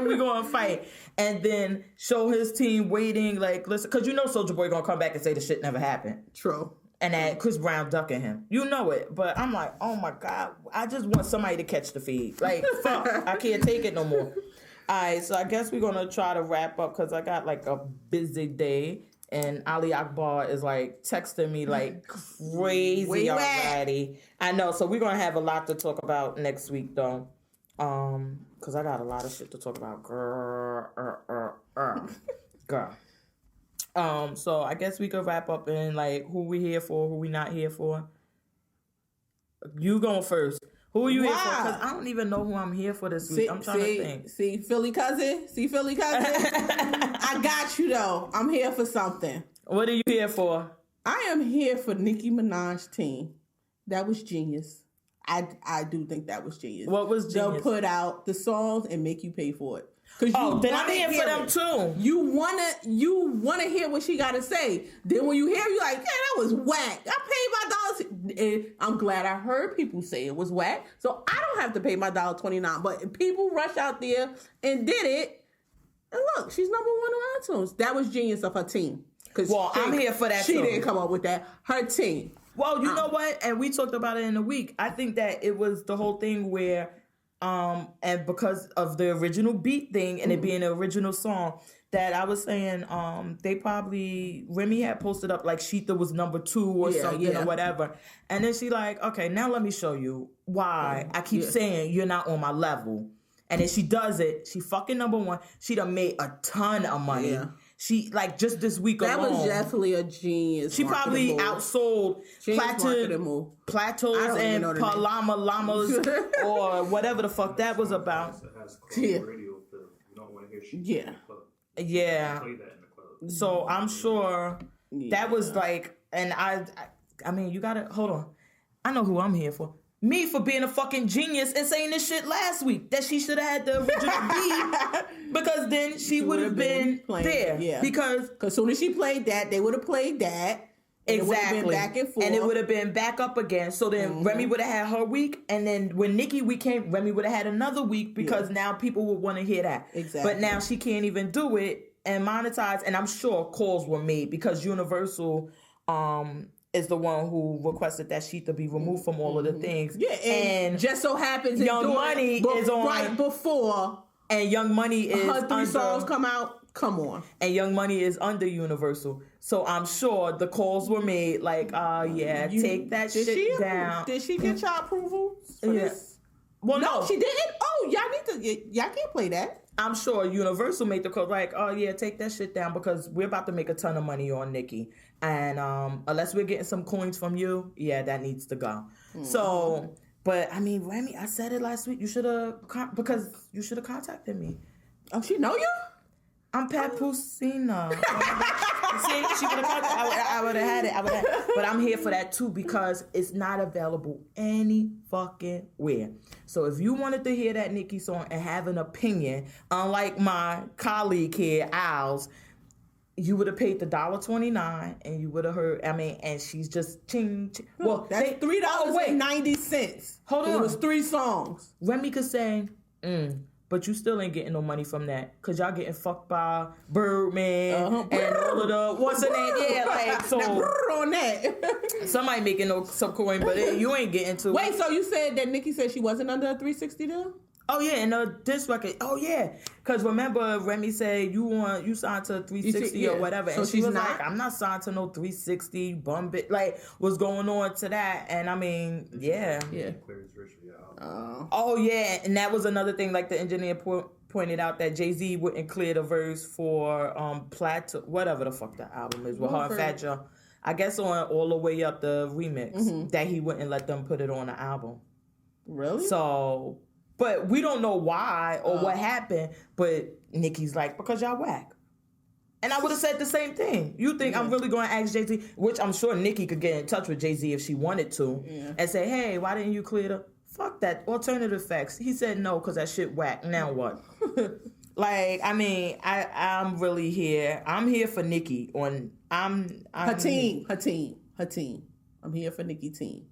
we're going to fight. And then show his team waiting, like, listen, because you know Soulja Boy going to come back and say the shit never happened. True. And that Chris Brown ducking him. You know it. But I'm like, oh my God, I just want somebody to catch the feed. Like, fuck, I can't take it no more. right, so I guess we're gonna try to wrap up because I got like a busy day, and Ali Akbar is like texting me like crazy Where you at? already. I know, so we're gonna have a lot to talk about next week though, because I got a lot of shit to talk about, girl. So I guess we could wrap up in like who we here for, who we not here for. You going first. Who are you here for? Because I don't even know who I'm here for this week. I'm trying to think. See, Philly cousin? I got you, though. I'm here for something. What are you here for? I am here for Nicki Minaj's team. That was genius. I do think that was genius. What was genius? They'll put out the songs and make you pay for it. Oh, then I'm here for them too. You wanna hear what she gotta say. Then when you hear, you like, yeah, that was whack. I paid my $1. And I'm glad I heard people say it was whack, so I don't have to pay my $1.29. But people rush out there and did it, and look, she's #1 on iTunes. That was genius of her team. Well, I'm here for that. She too. didn't come up with that. Her team. Well, you know what? And we talked about it in a week. I think that it was the whole thing where. And because of the original beat thing and it being an original song, that I was saying, they probably, Remy had posted up like Sheetha was #2 or something or whatever. And then she like, okay, now let me show you why I keep saying you're not on my level. And then she does it. She fucking #1. She done made a ton of money. Yeah. She, like, just this week alone. That was definitely a genius. She probably outsold Plateaus and Palama Llamas or whatever the fuck that was about. Yeah. So I'm sure that was like, and I mean, you gotta, hold on. I know who I'm here for. Me for being a fucking genius and saying this shit last week that she should have had the original beat because then she would have been there. Yeah. Because as soon as she played that, they would have played that. Exactly. Back and forth. And it would have been back up again. So then Remy would have had her week. And then when Nicki week came, Remy would have had another week because now people would want to hear that. Exactly. But now she can't even do it and monetize. And I'm sure calls were made because Universal is the one who requested that Sheetha be removed from all of the things. Yeah, and just so happens Young Money is on right before, and Young Money is her 3 songs come out. Come on, and Young Money is under Universal, so I'm sure the calls were made. Like, take that shit down. Did she get y'all approval for this? Well, no, she didn't. Oh, y'all can't play that. I'm sure Universal made the call like, oh yeah, take that shit down because we're about to make a ton of money on Nicki. And unless we're getting some coins from you, that needs to go. So, but I mean, Remy, I said it last week. You should have, because you should have contacted me. Oh, she know you? I'm Pat Pusina. See, she would have contacted. I would have had it. But I'm here for that too because it's not available any fucking where. So if you wanted to hear that Nicki song and have an opinion, unlike my colleague here, Al's, you would have paid the $1.29 and you would have heard, I mean, and she's just ching. Well, that's $3.90. Hold on. It was 3 songs. Remy could say, but you still ain't getting no money from that because y'all getting fucked by Birdman and all of the, what's the name? Yeah, like, so. On that. Somebody making some coin, but you ain't getting to. Wait, so you said that Nicki said she wasn't under a 360 deal? Oh yeah, and this record. Oh yeah, because remember Remy said you signed to 360 or whatever, so and she was like, I'm not signed to no 360 bum bit. Like, what's going on to that? And I mean, yeah. Oh yeah, and that was another thing. Like the engineer pointed out that Jay-Z wouldn't clear the verse for Plateau, whatever the fuck the album is with her and Fat Joe. I guess on All the Way Up the remix that he wouldn't let them put it on the album. Really? So. But we don't know why or what happened. But Nicki's like, because y'all whack. And I would have said the same thing. You think I'm really going to ask Jay-Z, which I'm sure Nicki could get in touch with Jay-Z if she wanted to, and say, hey, why didn't you clear the... Fuck that. Alternative facts. He said no because that shit whack. Now what? Like, I mean, I'm really here. I'm here for Nicki. Her team. I'm here for Nicki team.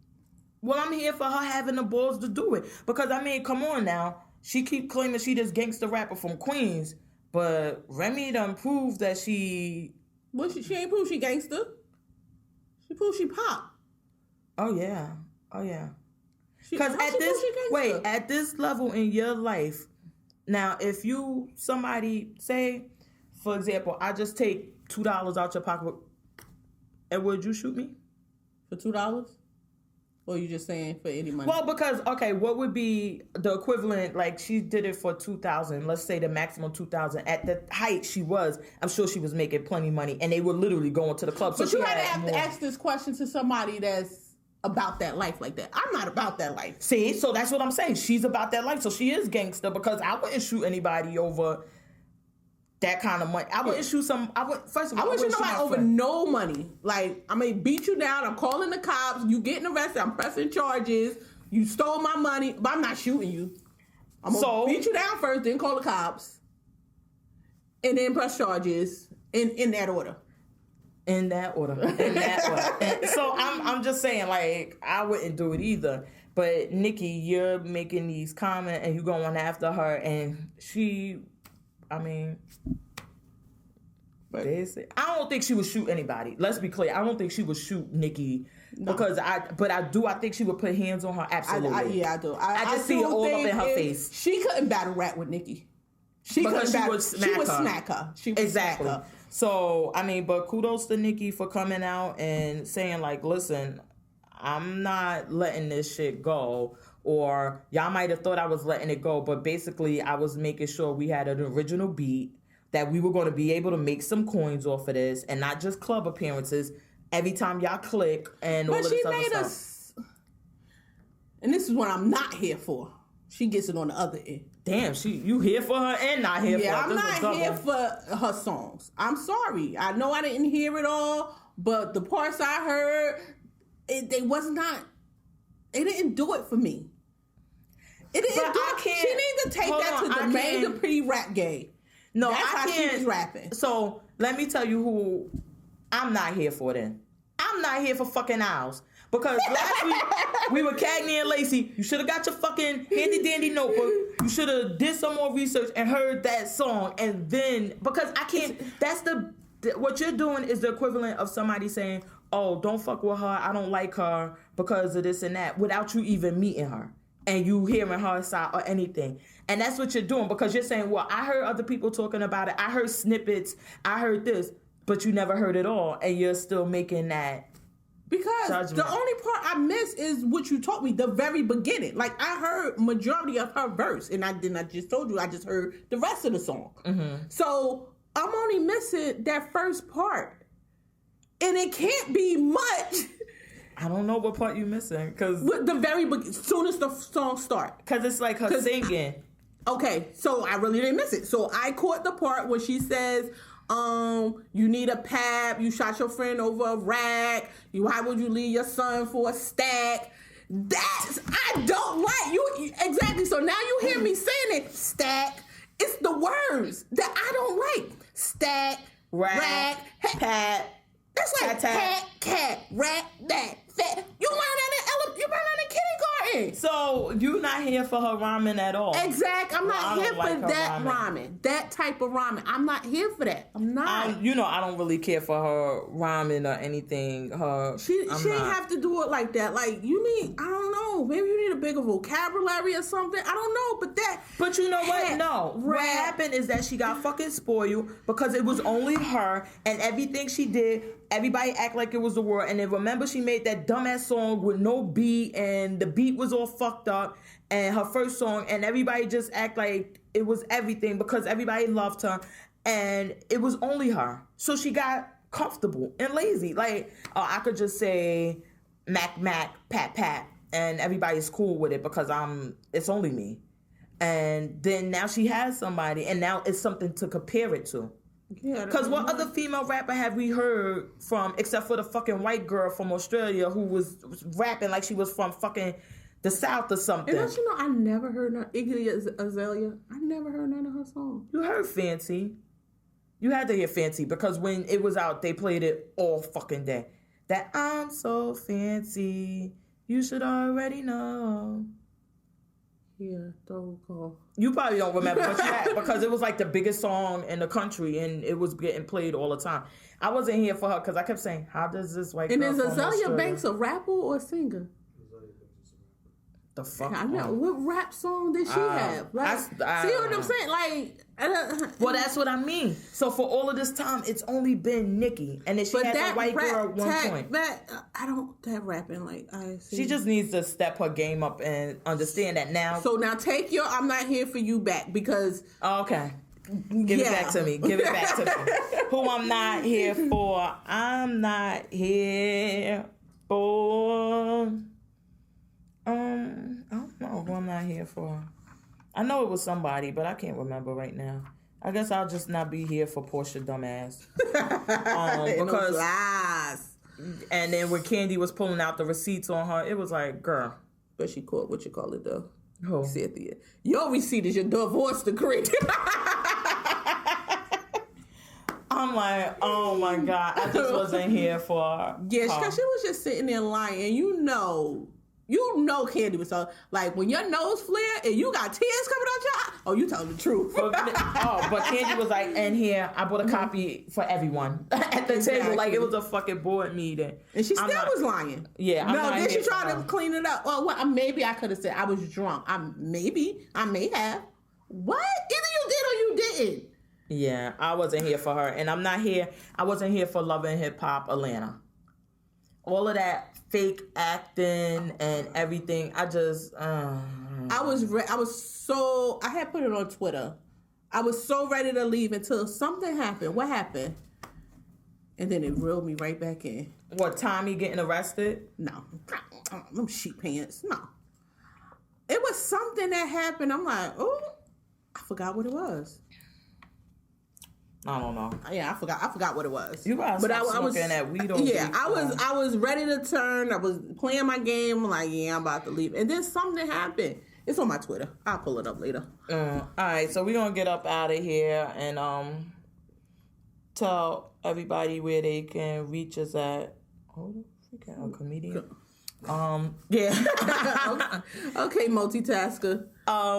Well, I'm here for her having the balls to do it. Because, I mean, come on now. She keep claiming she this gangster rapper from Queens. But Remy done proved that she... Well, she ain't proved she gangster. She proved she pop. Oh, yeah. Because at this level in your life, Now, if somebody say, for example, I just take $2 out your pocket, and would you shoot me? For $2? Or you just saying for any money? Well, because, okay, what would be the equivalent? Like, she did it for $2,000. Let's say the maximum $2,000. At the height she was, I'm sure she was making plenty of money, and they were literally going to the club. So but you have to ask this question to somebody that's about that life like that. I'm not about that life. See, so that's what I'm saying. She's about that life, so she is gangster, because I wouldn't shoot anybody over that kind of money. I wouldn't shoot first of all, I wouldn't shoot nobody over no money. Like, I may beat you down, I'm calling the cops, you getting arrested, I'm pressing charges, you stole my money, but I'm not shooting you. I'm gonna beat you down first, then call the cops, and then press charges in that order. In that order. And so I'm just saying, like, I wouldn't do it either. But Nikki, you're making these comments and you're going after her, and I don't think she would shoot anybody. Let's be clear. I don't think she would shoot Nikki. No. Because I think she would put hands on her. Absolutely. I do. I just see it all up in her face. She couldn't battle rap with Nikki. She would smack her. Exactly. So, but kudos to Nikki for coming out and saying, like, listen, I'm not letting this shit go. Or y'all might have thought I was letting it go, but basically I was making sure we had an original beat, that we were going to be able to make some coins off of this, and not just club appearances every time y'all click and all of this other stuff. And this is what I'm not here for. She gets it on the other end. Damn, you here for her and not here for her. Yeah, I'm not here for her songs. I'm sorry. I know I didn't hear it all, but the parts I heard, they didn't do it for me. It didn't do it. She needs to take that to the Jermaine Dupri rap game. No, that's how she was rapping. So let me tell you who I'm not here for then. I'm not here for fucking Owls. Because last week, we were Cagney and Lacey. You should have got your fucking handy dandy notebook. You should have did some more research and heard that song. And then, because I can't, what you're doing is the equivalent of somebody saying, oh, don't fuck with her. I don't like her because of this and that, without you even meeting her and you hearing her side or anything. And that's what you're doing, because you're saying, well, I heard other people talking about it. I heard snippets. I heard this, but you never heard it all. And you're still making that. Because judgment. The only part I miss is what you taught me, the very beginning. Like, I heard majority of her verse, and I just told you, I just heard the rest of the song. Mm-hmm. So I'm only missing that first part. And it can't be much. I don't know what part you're missing. Cause the very beginning, soon as the song starts. Because it's like her singing. Okay, so I really didn't miss it. So I caught the part where she says, you need a pap, you shot your friend over a rack, why would you leave your son for a stack? I don't like you. Exactly. So now you hear me saying it, stack. It's the words that I don't like. Stack, rack, pap. That's like hat, cat, rat, that, fat. You learn that in kindergarten. So you're not here for her rhyming at all. Exactly. I'm not here for that rhyming. That type of rhyming. I'm not here for that. I'm not. I don't really care for her rhyming or anything. She didn't have to do it like that. Like, you need, I don't know, maybe you need a bigger vocabulary or something. I don't know, But you know what? No. What happened is that she got fucking spoiled because it was only her, and everything she did, everybody act like it was the world. And then remember, she made that dumbass song with no beat, and the beat was all fucked up, and her first song, and everybody just act like it was everything because everybody loved her, and it was only her. So she got comfortable and lazy. Like, I could just say Mac, Pat, Pat, and everybody's cool with it because it's only me. And then now she has somebody, and now it's something to compare it to. Because what other female rapper have we heard from, except for the fucking white girl from Australia who was rapping like she was from fucking the South or something? And don't you know, I never heard Iggy Azalea. I never heard none of her songs. You heard Fancy. You had to hear Fancy because when it was out, they played it all fucking day. That I'm so fancy, you should already know. Yeah, don't call. You probably don't remember, but you had, because it was like the biggest song in the country and it was getting played all the time. I wasn't here for her because I kept saying, how does this white girl from Australia... And is Azalea Banks a rapper or a singer? The fuck? I know. What rap song did she have? Like, see what I'm saying? Like, well, that's what I mean. So for all of this time, it's only been Nicki, and then she had a white girl at one point. That rapping, like, I see. She just needs to step her game up and understand that now. So now take your "I'm not here for you" back, because okay. Give it back to me. Give it back to me. Who I'm not here for. I'm not here for. I don't know who I'm not here for. I know it was somebody, but I can't remember right now. I guess I'll just not be here for Portia dumbass. Because and then when Candy was pulling out the receipts on her, it was like, girl. But she caught what you call it though. Who? Cynthia. Your receipt is your divorce decree. I'm like, oh my God, I just wasn't here for. Yeah, because she was just sitting there lying, and you know Candy was so, like, when your nose flare and you got tears coming out your eye, oh, you telling the truth. But Candy was like, and here, I bought a copy for everyone at the table. Like, it was a fucking board meeting. And she still was lying. Yeah, I'm not then she here tried for to clean it up. Well, maybe I could have said I was drunk. I may have. What? Either you did or you didn't. Yeah, I wasn't here for her. And I wasn't here for Love and Hip Hop Atlanta. All of that fake acting and everything. I just, I had put it on Twitter. I was so ready to leave until something happened. What happened? And then it reeled me right back in. What, Tommy getting arrested? No. Them sheep pants. No. It was something that happened. I'm like, oh, I forgot what it was. I don't know. Yeah, I forgot what it was. You guys smoking that weed over. Yeah, I was ready to turn. I was playing my game. I'm like, yeah, I'm about to leave. And then something happened. It's on my Twitter. I'll pull it up later. All right, so we're gonna get up out of here and tell everybody where they can reach us at. Oh, freaking a comedian. Yeah. Okay, multitasker.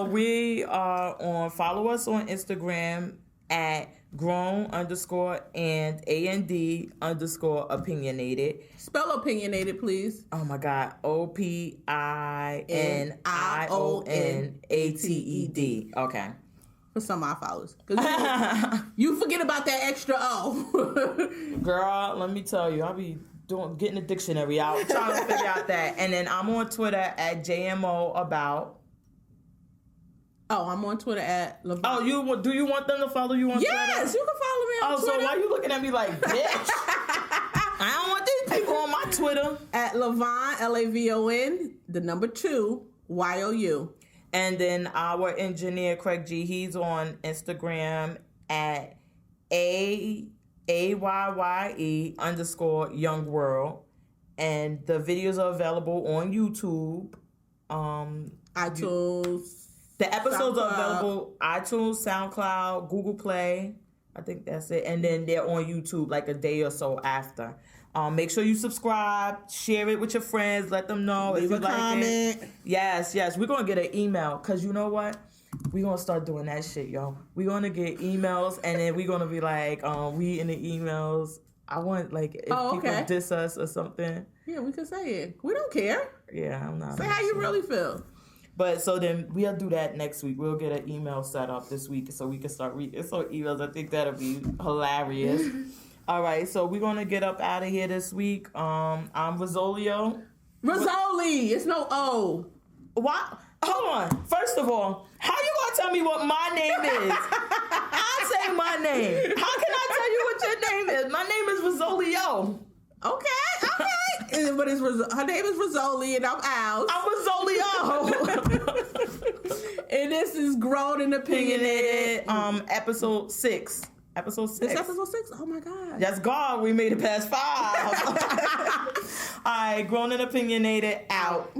We are on. Follow us on Instagram at grown_and_opinionated. Spell opinionated, please. Oh my God. OPINIONATED. Okay. For some of our followers. You forget about that extra O. Girl, let me tell you, I'll be getting the dictionary out, trying to figure out that. And then I'm on Twitter at JMOAbout. Oh, I'm on Twitter at Levon. Oh, do you want them to follow you on Twitter? Yes, you can follow me on Twitter. So why you looking at me like, bitch? I don't want these people on my Twitter. At Levon, LAVON, 2, YOU. And then our engineer, Craig G, he's on Instagram at AYYE_YoungWorld. And the videos are available on YouTube. iTunes. The episodes are available iTunes, SoundCloud, Google Play. I think that's it. And then they're on YouTube like a day or so after. Make sure you subscribe, share it with your friends, let them know if you like it. Yes. We're going to get an email because you know what? We're going to start doing that shit, yo. We're going to get emails and then we're going to be like, we in the emails. I want, like, if people diss us or something. Yeah, we can say it. We don't care. Yeah, I'm not. Say how you really feel. But so then we'll do that next week. We'll get an email set up this week so we can start reading some emails. I think that'll be hilarious. All right, so we're going to get up out of here this week. I'm Rosolio. Rizzoli. It's no O. What? Hold on. First of all, how you going to tell me what my name is? I say my name. How can I tell you what your name is? My name is Rosolio. Okay. But her name is Rizzoli, and I'm Al. I'm Rizzolio. And this is Grown and Opinionated. Episode 6. Episode 6. It's episode 6? Oh my God. That's God. We made it past 5. All right, Grown and Opinionated out.